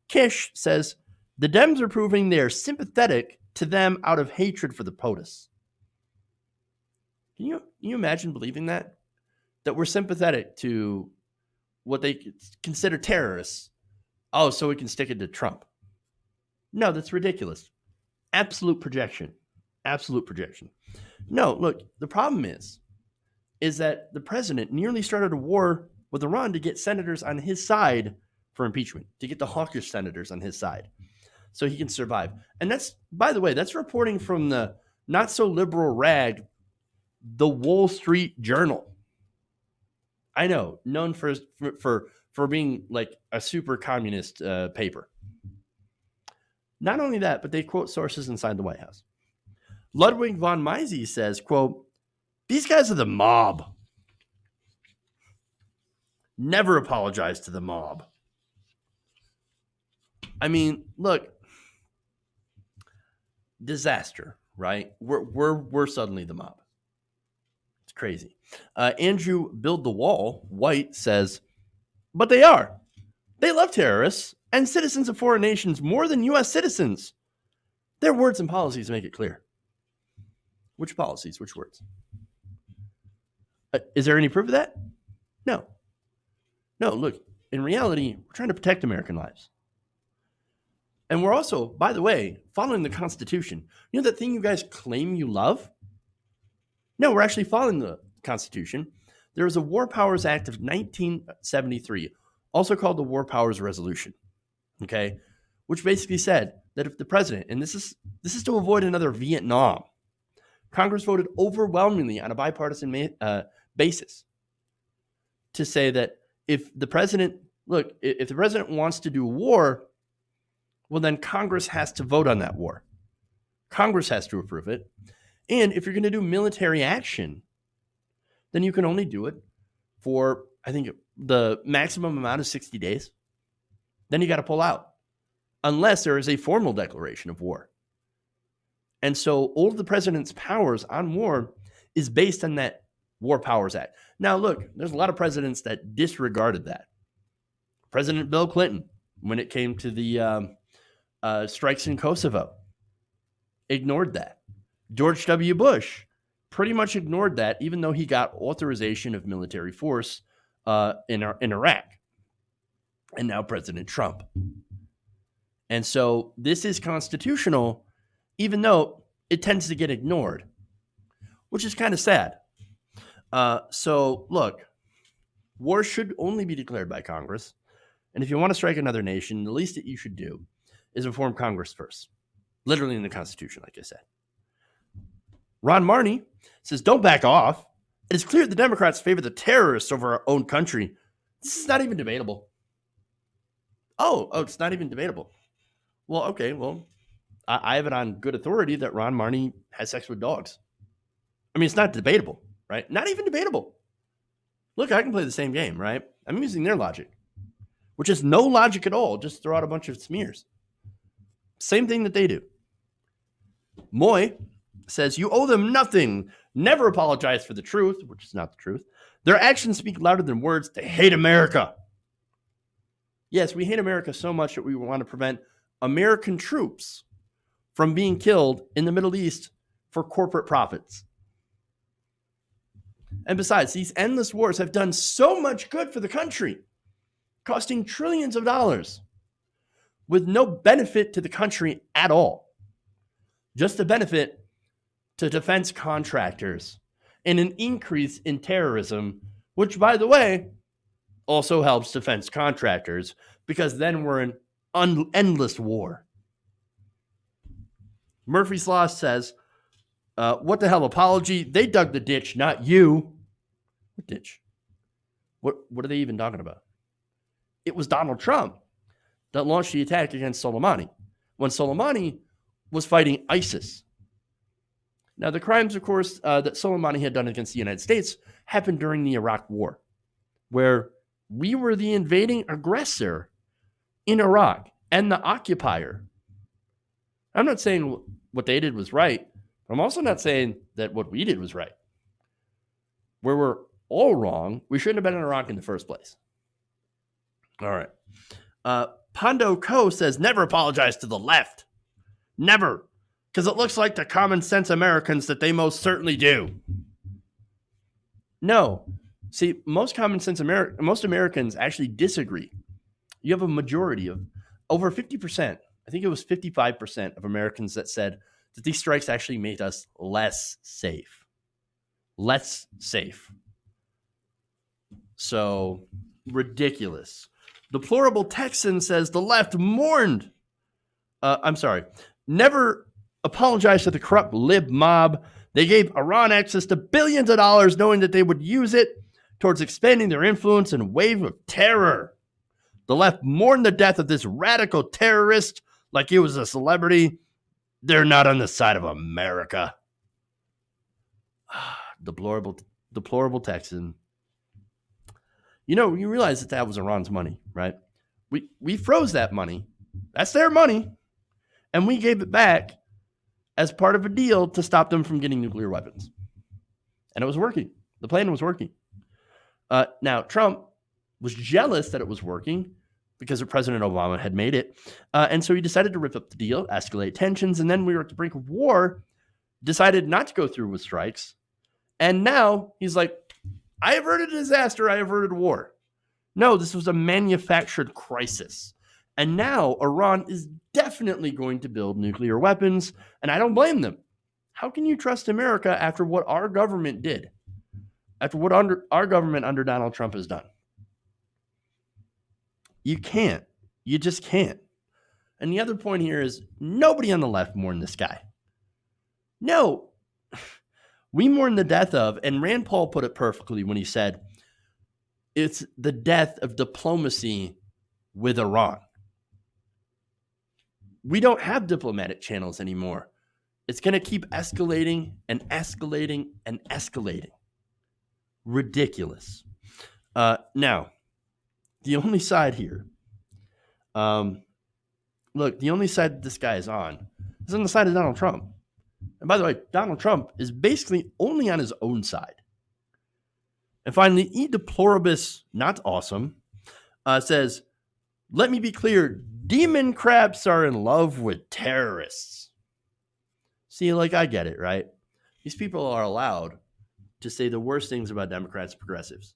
Kish says, "The Dems are proving they are sympathetic to them out of hatred for the POTUS." Can you imagine believing that? That we're sympathetic to what they consider terrorists. Oh, so we can stick it to Trump. No, that's ridiculous. Absolute projection. Absolute projection. No, look, the problem is that the president nearly started a war with Iran to get senators on his side for impeachment, to get the hawkish senators on his side so he can survive. And that's, by the way, that's reporting from the not so liberal rag, the Wall Street Journal. I know, known for being like a super communist paper. Not only that, but they quote sources inside the White House. Ludwig von Mises says, quote, "These guys are the mob. Never apologize to the mob." I mean, look, disaster, right? We're suddenly the mob. It's crazy. Andrew Build the Wall White says, but they are. They love terrorists and citizens of foreign nations more than U.S. citizens. Their words and policies make it clear. Which policies? Which words? Is there any proof of that? No. No, look, in reality, we're trying to protect American lives. And we're also, by the way, following the Constitution. You know that thing you guys claim you love? No, we're actually following the Constitution. There was a War Powers Act of 1973, also called the War Powers Resolution, okay, which basically said that if the president, and this is to avoid another Vietnam, Congress voted overwhelmingly on a bipartisan basis to say that if the president wants to do a war, well, then Congress has to vote on that war. Congress has to approve it. And if you're going to do military action, then you can only do it for, I think, the maximum amount of 60 days. Then you got to pull out, unless there is a formal declaration of war. And so all of the president's powers on war is based on that War Powers Act. Now, look, there's a lot of presidents that disregarded that. President Bill Clinton, when it came to the strikes in Kosovo, ignored that. George W. Bush pretty much ignored that, even though he got authorization of military force in Iraq. And now President Trump. And so this is constitutional, even though it tends to get ignored, which is kind of sad. So look, war should only be declared by Congress. And if you want to strike another nation, the least that you should do is inform Congress first. Literally in the Constitution, like I said. Ron Marney says, don't back off. It is clear the Democrats favor the terrorists over our own country. This is not even debatable. Oh, it's not even debatable. Well, okay, well, I have it on good authority that Ron Marney has sex with dogs. I mean, it's not debatable, right? Not even debatable. Look, I can play the same game, right? I'm using their logic, which is no logic at all. Just throw out a bunch of smears. Same thing that they do. Moy says, you owe them nothing. Never apologize for the truth, which is not the truth. Their actions speak louder than words. They hate America. Yes, we hate America so much that we want to prevent American troops from being killed in the Middle East for corporate profits. And besides, these endless wars have done so much good for the country, costing trillions of dollars, with no benefit to the country at all. Just a benefit to defense contractors and an increase in terrorism, which, by the way, also helps defense contractors, because then we're in endless war. Murphy's Law says, what the hell apology? They dug the ditch, not you. What ditch? What are they even talking about? It was Donald Trump that launched the attack against Soleimani when Soleimani was fighting ISIS. Now, the crimes, of course, that Soleimani had done against the United States happened during the Iraq War, where we were the invading aggressor in Iraq and the occupier. I'm not saying what they did was right, but I'm also not saying that what we did was right. Where we're all wrong, we shouldn't have been in Iraq in the first place. All right. Pondo Co says, never apologize to the left. Never. Because it looks like to common sense Americans that they most certainly do. No. See, most Americans actually disagree. You have a majority of over 50%. I think it was 55% of Americans that said that these strikes actually made us less safe. Less safe. So, ridiculous. Deplorable Texan says the left mourned. Never apologized to the corrupt lib mob. They gave Iran access to billions of dollars knowing that they would use it towards expanding their influence and wave of terror. The left mourned the death of this radical terrorist like he was a celebrity. They're not on the side of America. Deplorable Texan. You know, you realize that was Iran's money, right? We froze that money. That's their money. And we gave it back as part of a deal to stop them from getting nuclear weapons. And it was working. The plan was working. Now, Trump was jealous that it was working because President Obama had made it. And so he decided to rip up the deal, escalate tensions, and then we were at the brink of war, decided not to go through with strikes. And now he's like, I averted a disaster, I averted war. No, this was a manufactured crisis. And now Iran is definitely going to build nuclear weapons, and I don't blame them. How can you trust America after what our government did? After what our government under Donald Trump has done? You can't. You just can't. And the other point here is nobody on the left mourned this guy. No. We mourn the death of, and Rand Paul put it perfectly when he said, it's the death of diplomacy with Iran. We don't have diplomatic channels anymore. It's going to keep escalating and escalating and escalating. Ridiculous. Now, the only side here, look, the only side this guy is on the side of Donald Trump. And by the way, Donald Trump is basically only on his own side. And finally, E. Deploribus, not awesome, says, let me be clear, demon crabs are in love with terrorists. See, like, I get it, right? These people are allowed to say the worst things about Democrats and progressives.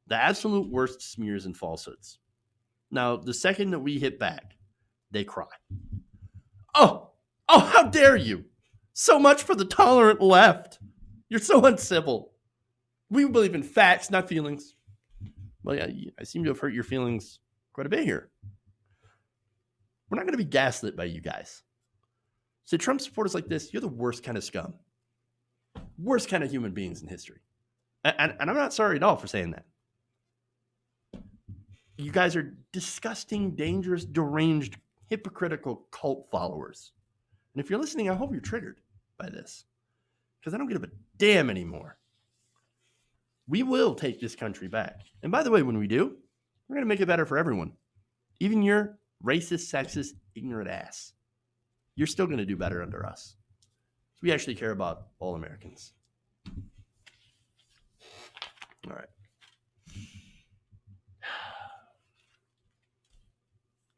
The absolute worst smears and falsehoods. Now, the second that we hit back, they cry. Oh, how dare you? So much for the tolerant left. You're so uncivil. We believe in facts, not feelings. Well, yeah, I seem to have hurt your feelings quite a bit here. We're not going to be gaslit by you guys. So Trump supporters like this, you're the worst kind of scum. Worst kind of human beings in history. And I'm not sorry at all for saying that. You guys are disgusting, dangerous, deranged, hypocritical cult followers. And if you're listening, I hope you're triggered by this. Because I don't give a damn anymore. We will take this country back. And by the way, when we do, we're going to make it better for everyone. Even your racist, sexist, ignorant ass. You're still going to do better under us. So we actually care about all Americans. All right.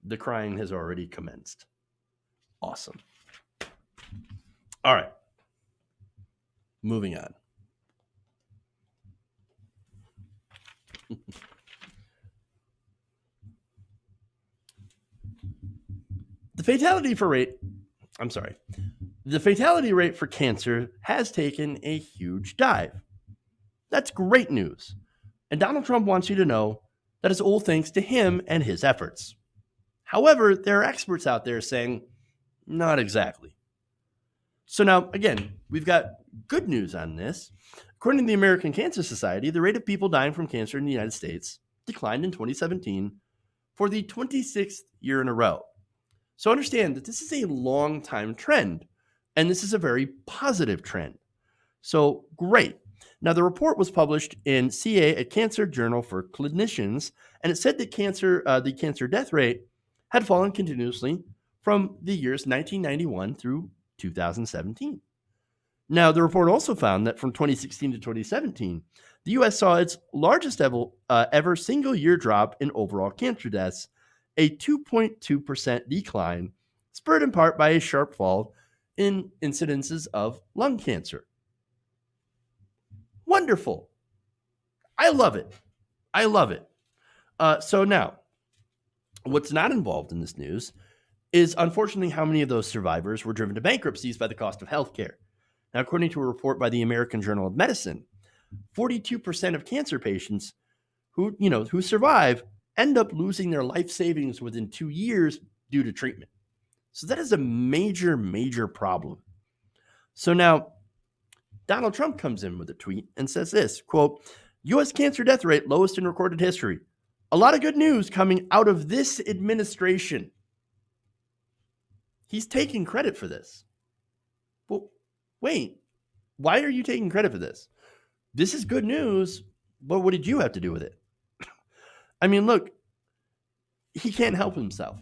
The crying has already commenced. Awesome. All right. Moving on. The fatality rate for cancer has taken a huge dive. That's great news. And Donald Trump wants you to know that it's all thanks to him and his efforts. However, there are experts out there saying, not exactly. So now, again, we've got good news on this. According to the American Cancer Society, the rate of people dying from cancer in the United States declined in 2017 for the 26th year in a row. So understand that this is a long-time trend, and this is a very positive trend. So great. Now, the report was published in CA, a cancer journal for clinicians, and it said that the cancer death rate had fallen continuously from the years 1991 through 2017. Now, the report also found that from 2016 to 2017, the U.S. saw its largest ever single-year drop in overall cancer deaths, a 2.2% decline, spurred in part by a sharp fall in incidences of lung cancer. Wonderful. I love it. I love it. So now, what's not involved in this news is, unfortunately, how many of those survivors were driven to bankruptcies by the cost of healthcare. Now, according to a report by the American Journal of Medicine, 42% of cancer patients who survive end up losing their life savings within 2 years due to treatment. So that is a major, major problem. So now Donald Trump comes in with a tweet and says this, quote, U.S. cancer death rate lowest in recorded history. A lot of good news coming out of this administration. He's taking credit for this. Well, wait, why are you taking credit for this? This is good news, but what did you have to do with it? I mean, look, he can't help himself,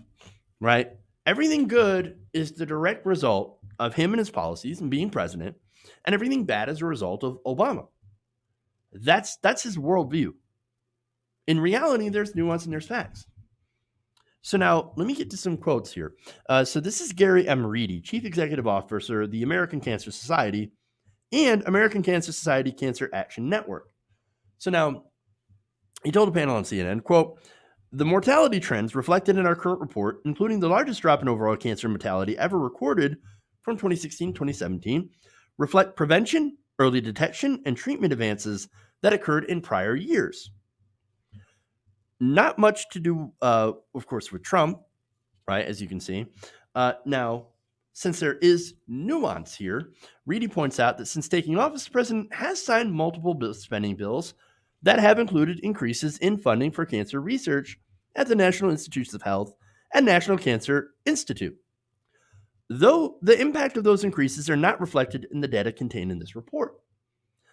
right? Everything good is the direct result of him and his policies and being president, and everything bad as a result of Obama. That's his worldview. In reality, there's nuance and there's facts. So now let me get to some quotes here. So this is Gary M. Reedy, Chief Executive Officer of the American Cancer Society and American Cancer Society Cancer Action Network. So now he told a panel on CNN, quote, "The mortality trends reflected in our current report, including the largest drop in overall cancer mortality ever recorded from 2016 to 2017, reflect prevention, early detection, and treatment advances that occurred in prior years." Not much to do, of course, with Trump, right, as you can see. Now, since there is nuance here, Reedy points out that since taking office, the president has signed multiple spending bills that have included increases in funding for cancer research at the National Institutes of Health and National Cancer Institute, though the impact of those increases are not reflected in the data contained in this report.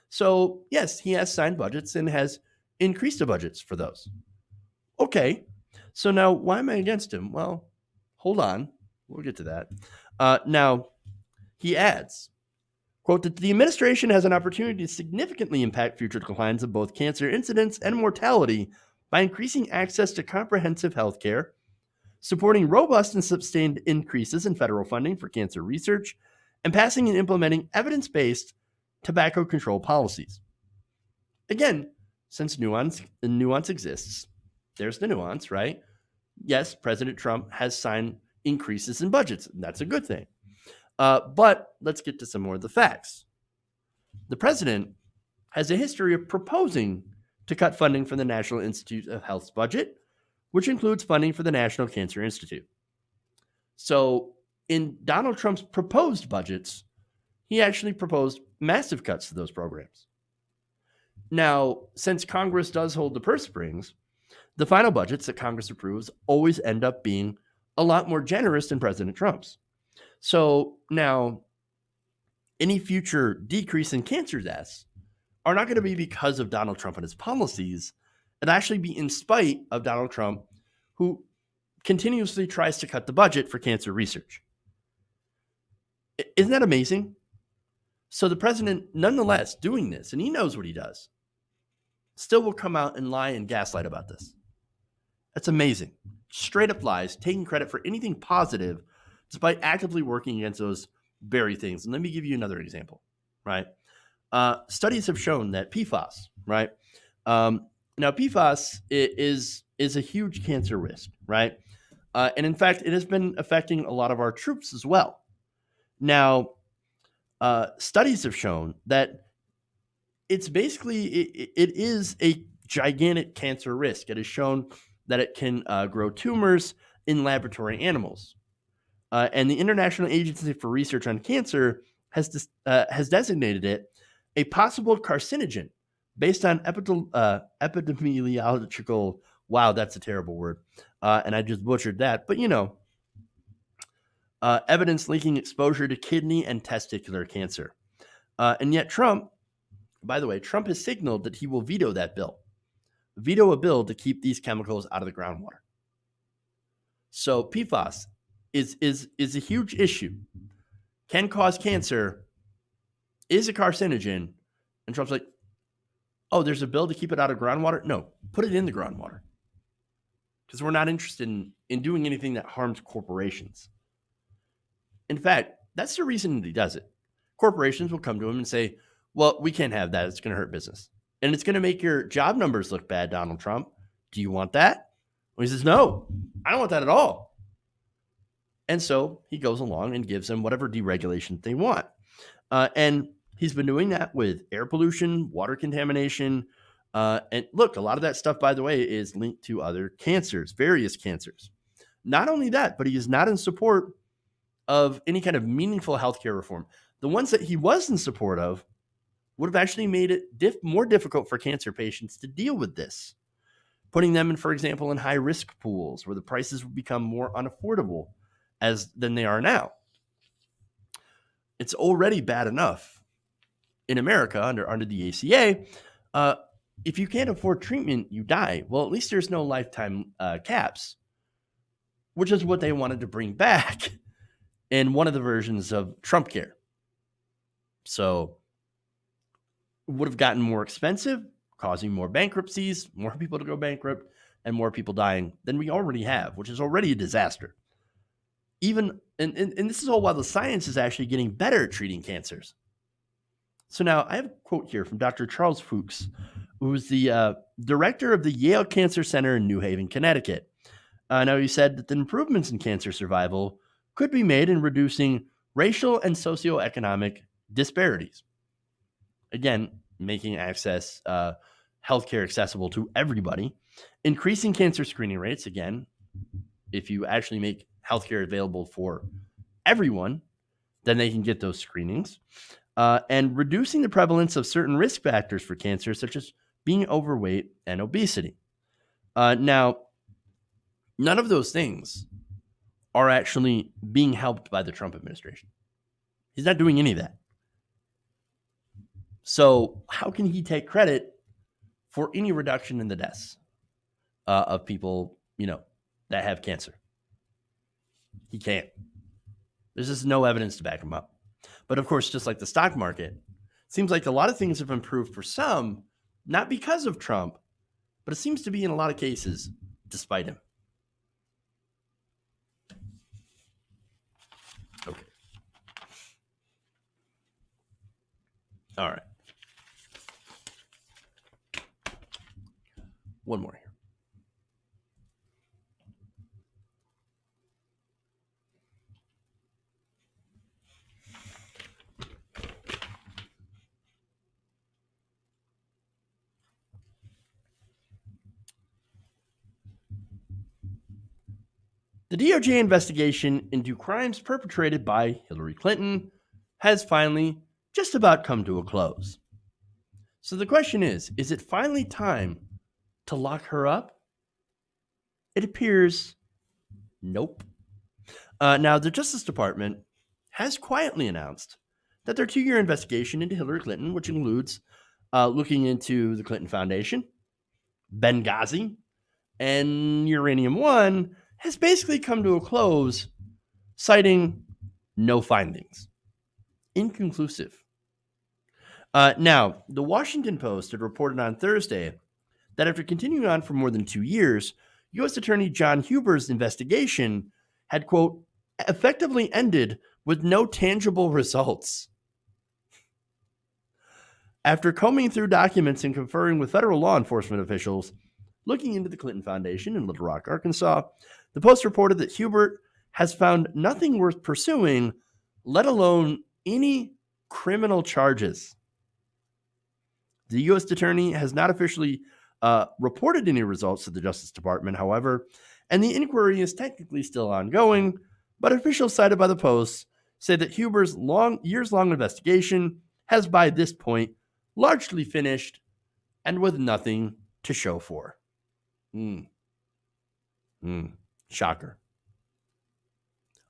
So, yes, he has signed budgets and has increased the budgets for those. Okay, so now why am I against him? Well, hold on. We'll get to that. Now, he adds, quote, that the administration has an opportunity to significantly impact future declines of both cancer incidence and mortality by increasing access to comprehensive health care, supporting robust and sustained increases in federal funding for cancer research, and passing and implementing evidence-based tobacco control policies. Again, since nuance exists, there's the nuance, right? Yes, President Trump has signed increases in budgets. And that's a good thing. But let's get to some more of the facts. The president has a history of proposing to cut funding for the National Institute of Health's budget, which includes funding for the National Cancer Institute. So in Donald Trump's proposed budgets, he actually proposed massive cuts to those programs. Now, since Congress does hold the purse strings, the final budgets that Congress approves always end up being a lot more generous than President Trump's. So now, any future decrease in cancer deaths are not going to be because of Donald Trump and his policies. It'll actually be in spite of Donald Trump, who continuously tries to cut the budget for cancer research. Isn't that amazing? So the president, nonetheless, doing this, and he knows what he does, still will come out and lie and gaslight about this. That's amazing. Straight up lies, taking credit for anything positive, despite actively working against those very things. And let me give you another example, right? Studies have shown that PFAS, right? Now, PFAS is a huge cancer risk, right? And in fact, it has been affecting a lot of our troops as well. Now, studies have shown that it's basically, it is a gigantic cancer risk. It has shown that it can grow tumors in laboratory animals. And the International Agency for Research on Cancer has designated it a possible carcinogen based on epidemiological, wow, that's a terrible word. And I just butchered that. But, evidence linking exposure to kidney and testicular cancer. And yet Trump, by the way, Trump has signaled that he will veto that bill. Veto a bill to keep these chemicals out of the groundwater. So PFAS is a huge issue. Can cause cancer, is a carcinogen. And Trump's like, oh, there's a bill to keep it out of groundwater? No, put it in the groundwater. Because we're not interested in doing anything that harms corporations. In fact, that's the reason that he does it. Corporations will come to him and say, well, we can't have that. It's going to hurt business. And it's going to make your job numbers look bad, Donald Trump. Do you want that? Well, he says, no, I don't want that at all. And so he goes along and gives them whatever deregulation they want. And he's been doing that with air pollution, water contamination. And look, a lot of that stuff, by the way, is linked to other cancers, various cancers. Not only that, but he is not in support of any kind of meaningful healthcare reform. The ones that he was in support of would have actually made it more difficult for cancer patients to deal with this, putting them in, for example, in high-risk pools where the prices would become more unaffordable than they are now. It's already bad enough in America under the ACA. If you can't afford treatment, you die. Well, at least there's no lifetime caps, which is what they wanted to bring back in one of the versions of Trump Care. So it would have gotten more expensive, causing more bankruptcies, more people to go bankrupt, and more people dying than we already have, which is already a disaster. And this is all while the science is actually getting better at treating cancers. So now I have a quote here from Dr. Charles Fuchs, who's the director of the Yale Cancer Center in New Haven, Connecticut. Now he said that the improvements in cancer survival could be made in reducing racial and socioeconomic disparities. Again, making access healthcare accessible to everybody, increasing cancer screening rates. Again, if you actually make healthcare available for everyone, then they can get those screenings. And reducing the prevalence of certain risk factors for cancer, such as being overweight and obesity. Now, none of those things are actually being helped by the Trump administration. He's not doing any of that. So how can he take credit for any reduction in the deaths of people, that have cancer? He can't. There's just no evidence to back him up. But of course, just like the stock market, it seems like a lot of things have improved for some, not because of Trump, but it seems to be in a lot of cases despite him. Okay. All right. One more here. The DOJ investigation into crimes perpetrated by Hillary Clinton has finally just about come to a close. So the question is it finally time to lock her up? It appears nope. Now, the Justice Department has quietly announced that their 2-year investigation into Hillary Clinton, which includes looking into the Clinton Foundation, Benghazi, and Uranium One, has basically come to a close, citing no findings. Inconclusive. Now, the Washington Post had reported on Thursday that after continuing on for more than 2 years, U.S. Attorney John Huber's investigation had, quote, effectively ended with no tangible results. After combing through documents and conferring with federal law enforcement officials looking into the Clinton Foundation in Little Rock, Arkansas, the Post reported that Hubert has found nothing worth pursuing, let alone any criminal charges. The U.S. Attorney has not officially reported any results to the Justice Department, however, and the inquiry is technically still ongoing, but officials cited by the Post say that Huber's years-long investigation has by this point largely finished and with nothing to show for. Shocker.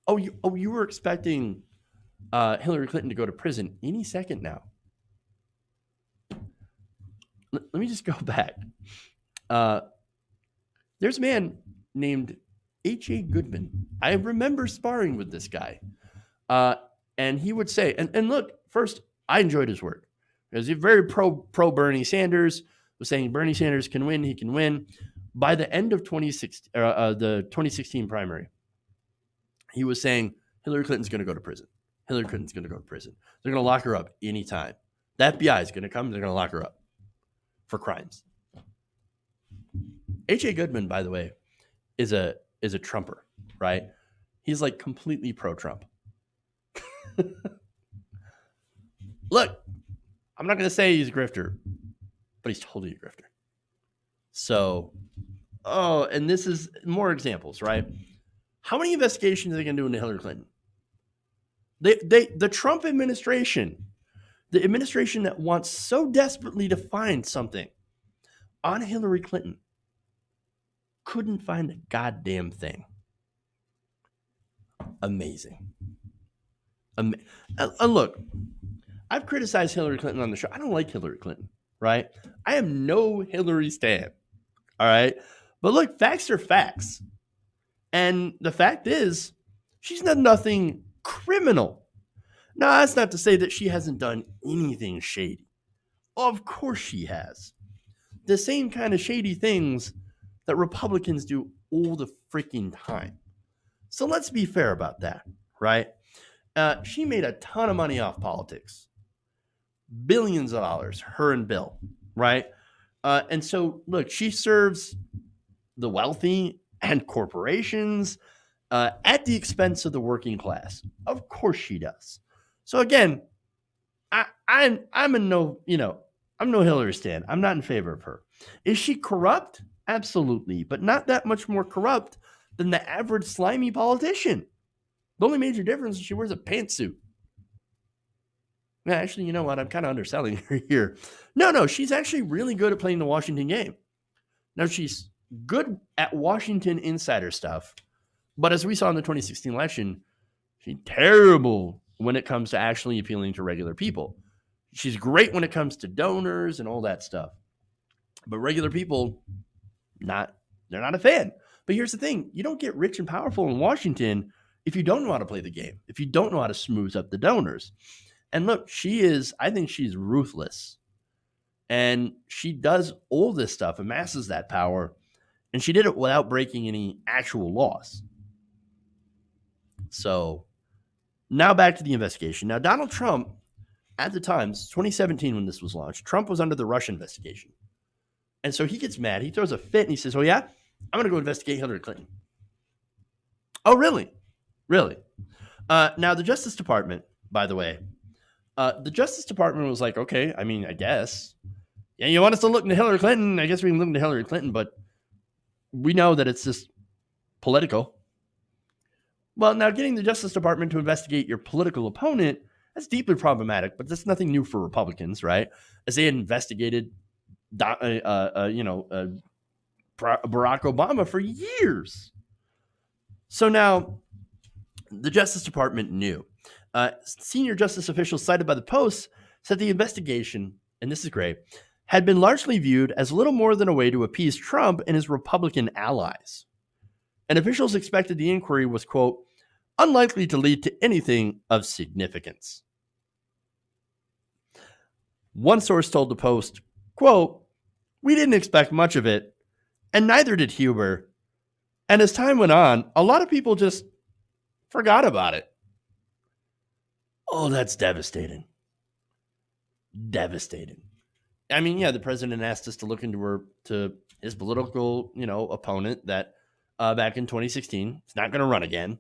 Oh, you were expecting Hillary Clinton to go to prison any second now. Let me just go back. There's a man named H.A. Goodman. I remember sparring with this guy. And he would say, and look, first, I enjoyed his work. Because he's very pro Bernie Sanders, was saying Bernie Sanders can win, he can win. By the end of the 2016 primary, he was saying Hillary Clinton's going to go to prison. Hillary Clinton's going to go to prison. They're going to lock her up anytime. The FBI is going to come. They're going to lock her up for crimes. H.A. Goodman, by the way, is a Trumper, right? He's like completely pro-Trump. Look, I'm not going to say he's a grifter, but he's totally a grifter. So, and this is more examples, right? How many investigations are they going to do into Hillary Clinton? The Trump administration, the administration that wants so desperately to find something on Hillary Clinton, couldn't find a goddamn thing. Amazing. And look, I've criticized Hillary Clinton on the show. I don't like Hillary Clinton, right? I am no Hillary stan, all right? But look, facts are facts. And the fact is, she's done nothing criminal. Now, that's not to say that she hasn't done anything shady. Of course she has. The same kind of shady things that Republicans do all the freaking time. So let's be fair about that, right? She made a ton of money off politics. Billions of dollars, her and Bill, right? And so, look, she serves the wealthy and corporations at the expense of the working class. Of course she does. So again, I'm no Hillary stan. I'm not in favor of her. Is she corrupt? Absolutely, but not that much more corrupt than the average slimy politician. The only major difference is she wears a pantsuit. Yeah, actually, you know what? I'm kind of underselling her here. No, she's actually really good at playing the Washington game. Now, she's good at Washington insider stuff, but as we saw in the 2016 election, she's terrible when it comes to actually appealing to regular people. She's great when it comes to donors and all that stuff. But regular people, they're not a fan. But here's the thing. You don't get rich and powerful in Washington if you don't know how to play the game, if you don't know how to smooth up the donors. And look, I think she's ruthless. And she does all this stuff, amasses that power, and she did it without breaking any actual laws. So now back to the investigation. Now, Donald Trump, at the time, 2017 when this was launched, Trump was under the Russia investigation. And so he gets mad. He throws a fit and he says, oh, yeah, I'm going to go investigate Hillary Clinton. Oh, really? Really? Now, the Justice Department, by the way, the Justice Department was like, okay, I mean, I guess. Yeah, you want us to look into Hillary Clinton? I guess we can look into Hillary Clinton, but we know that it's just political. Well, now getting the Justice Department to investigate your political opponent, that's deeply problematic, but that's nothing new for Republicans, right? As they had investigated Barack Obama for years. So now the Justice Department knew. Senior justice officials cited by the Post said the investigation, and this is great, had been largely viewed as little more than a way to appease Trump and his Republican allies. And officials expected the inquiry was, quote, unlikely to lead to anything of significance. One source told the Post, quote, we didn't expect much of it, and neither did Huber. And as time went on, a lot of people just forgot about it. Oh, that's devastating. Devastating. I mean, yeah, the president asked us to look into his political, opponent that back in 2016, he's not going to run again,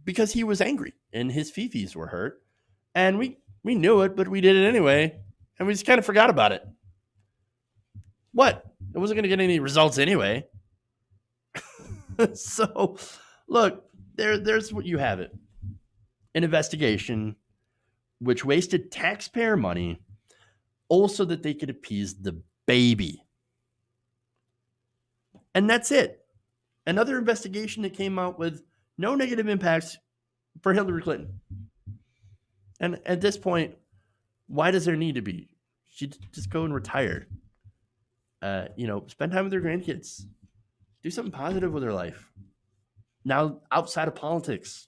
because he was angry and his fifis were hurt. And we knew it, but we did it anyway. And we just kind of forgot about it. What? It wasn't going to get any results anyway. So, look, there's what you have it. An investigation which wasted taxpayer money also that they could appease the baby. And that's it. Another investigation that came out with no negative impacts for Hillary Clinton. And at this point, why does there need to be? She'd just go and retire. Spend time with her grandkids. Do something positive with her life. Now, outside of politics.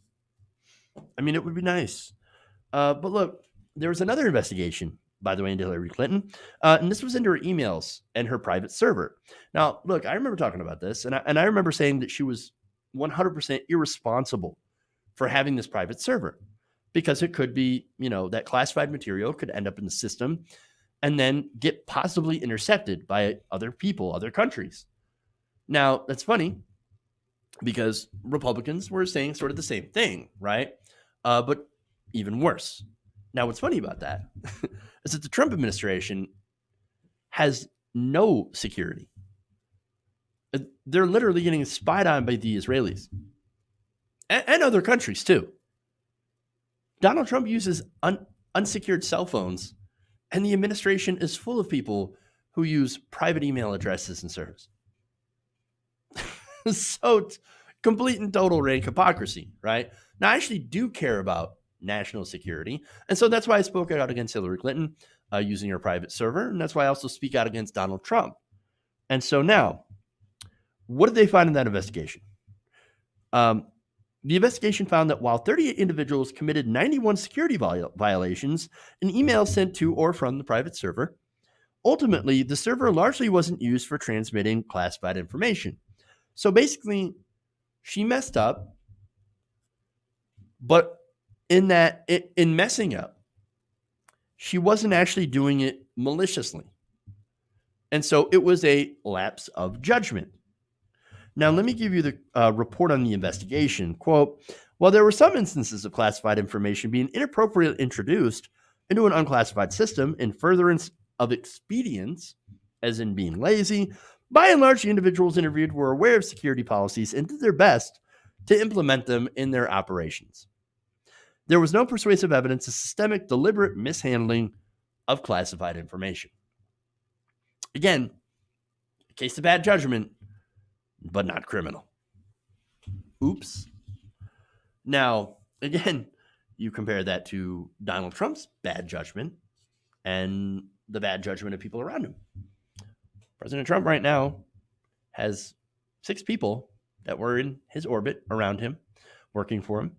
I mean, it would be nice. But look, there was another investigation, by the way, into Hillary Clinton. And this was into her emails and her private server. Now, look, I remember talking about this. And I remember saying that she was 100% irresponsible for having this private server. Because it could be, that classified material could end up in the system and then get possibly intercepted by other people, other countries. Now, that's funny because Republicans were saying sort of the same thing, right? But even worse. Now, what's funny about that is that the Trump administration has no security. They're literally getting spied on by the Israelis and other countries too. Donald Trump uses unsecured cell phones, and the administration is full of people who use private email addresses and servers. So it's complete and total rank hypocrisy, right? Now, I actually do care about national security, and so that's why I spoke out against Hillary Clinton using her private server, and that's why I also speak out against Donald Trump. And so now, what did they find in that investigation? The investigation found that while 38 individuals committed 91 security violations in emails sent to or from the private server, ultimately, the server largely wasn't used for transmitting classified information. So basically, she messed up, but in messing up, she wasn't actually doing it maliciously. And so it was a lapse of judgment. Now, let me give you the report on the investigation. Quote, while there were some instances of classified information being inappropriately introduced into an unclassified system in furtherance of expedience, as in being lazy, by and large, the individuals interviewed were aware of security policies and did their best to implement them in their operations. There was no persuasive evidence of systemic, deliberate mishandling of classified information. Again, a case of bad judgment, but not criminal. Oops. Now, again, you compare that to Donald Trump's bad judgment and the bad judgment of people around him. President Trump right now has 6 people that were in his orbit around him, working for him,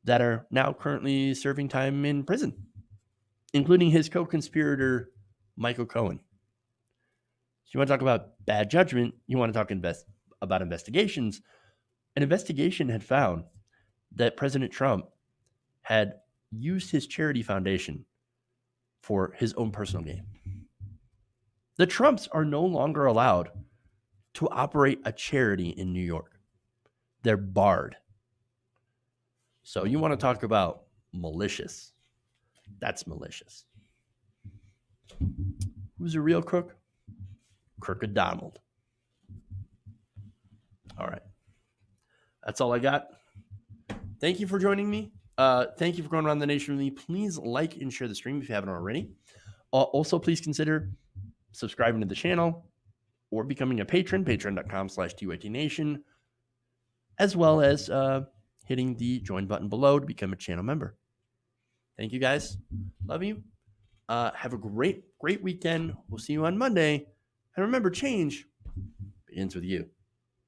that are now currently serving time in prison, including his co-conspirator, Michael Cohen. So you want to talk about bad judgment, you want to talk about investigations. An investigation had found that President Trump had used his charity foundation for his own personal gain. The Trumps are no longer allowed to operate a charity in New York. They're barred. So you want to talk about malicious. That's malicious. Who's a real crook? Crooked Donald. All right. That's all I got. Thank you for joining me. Thank you for going around the nation with me. Please like and share the stream if you haven't already. Also, please consider subscribing to the channel or becoming a patron, patreon.com/TYTNation, as well as hitting the join button below to become a channel member. Thank you, guys. Love you. Have a great weekend. We'll see you on Monday. And remember, change begins with you. Good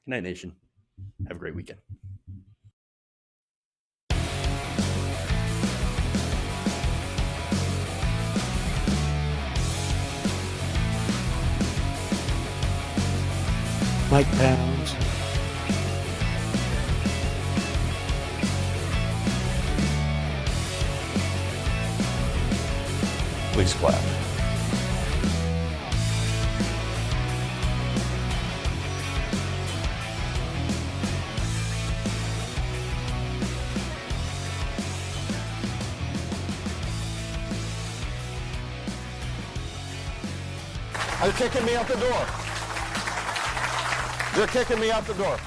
night, nation. Have a great weekend. Mike Pounds. Please clap. They're kicking me out the door. They're kicking me out the door.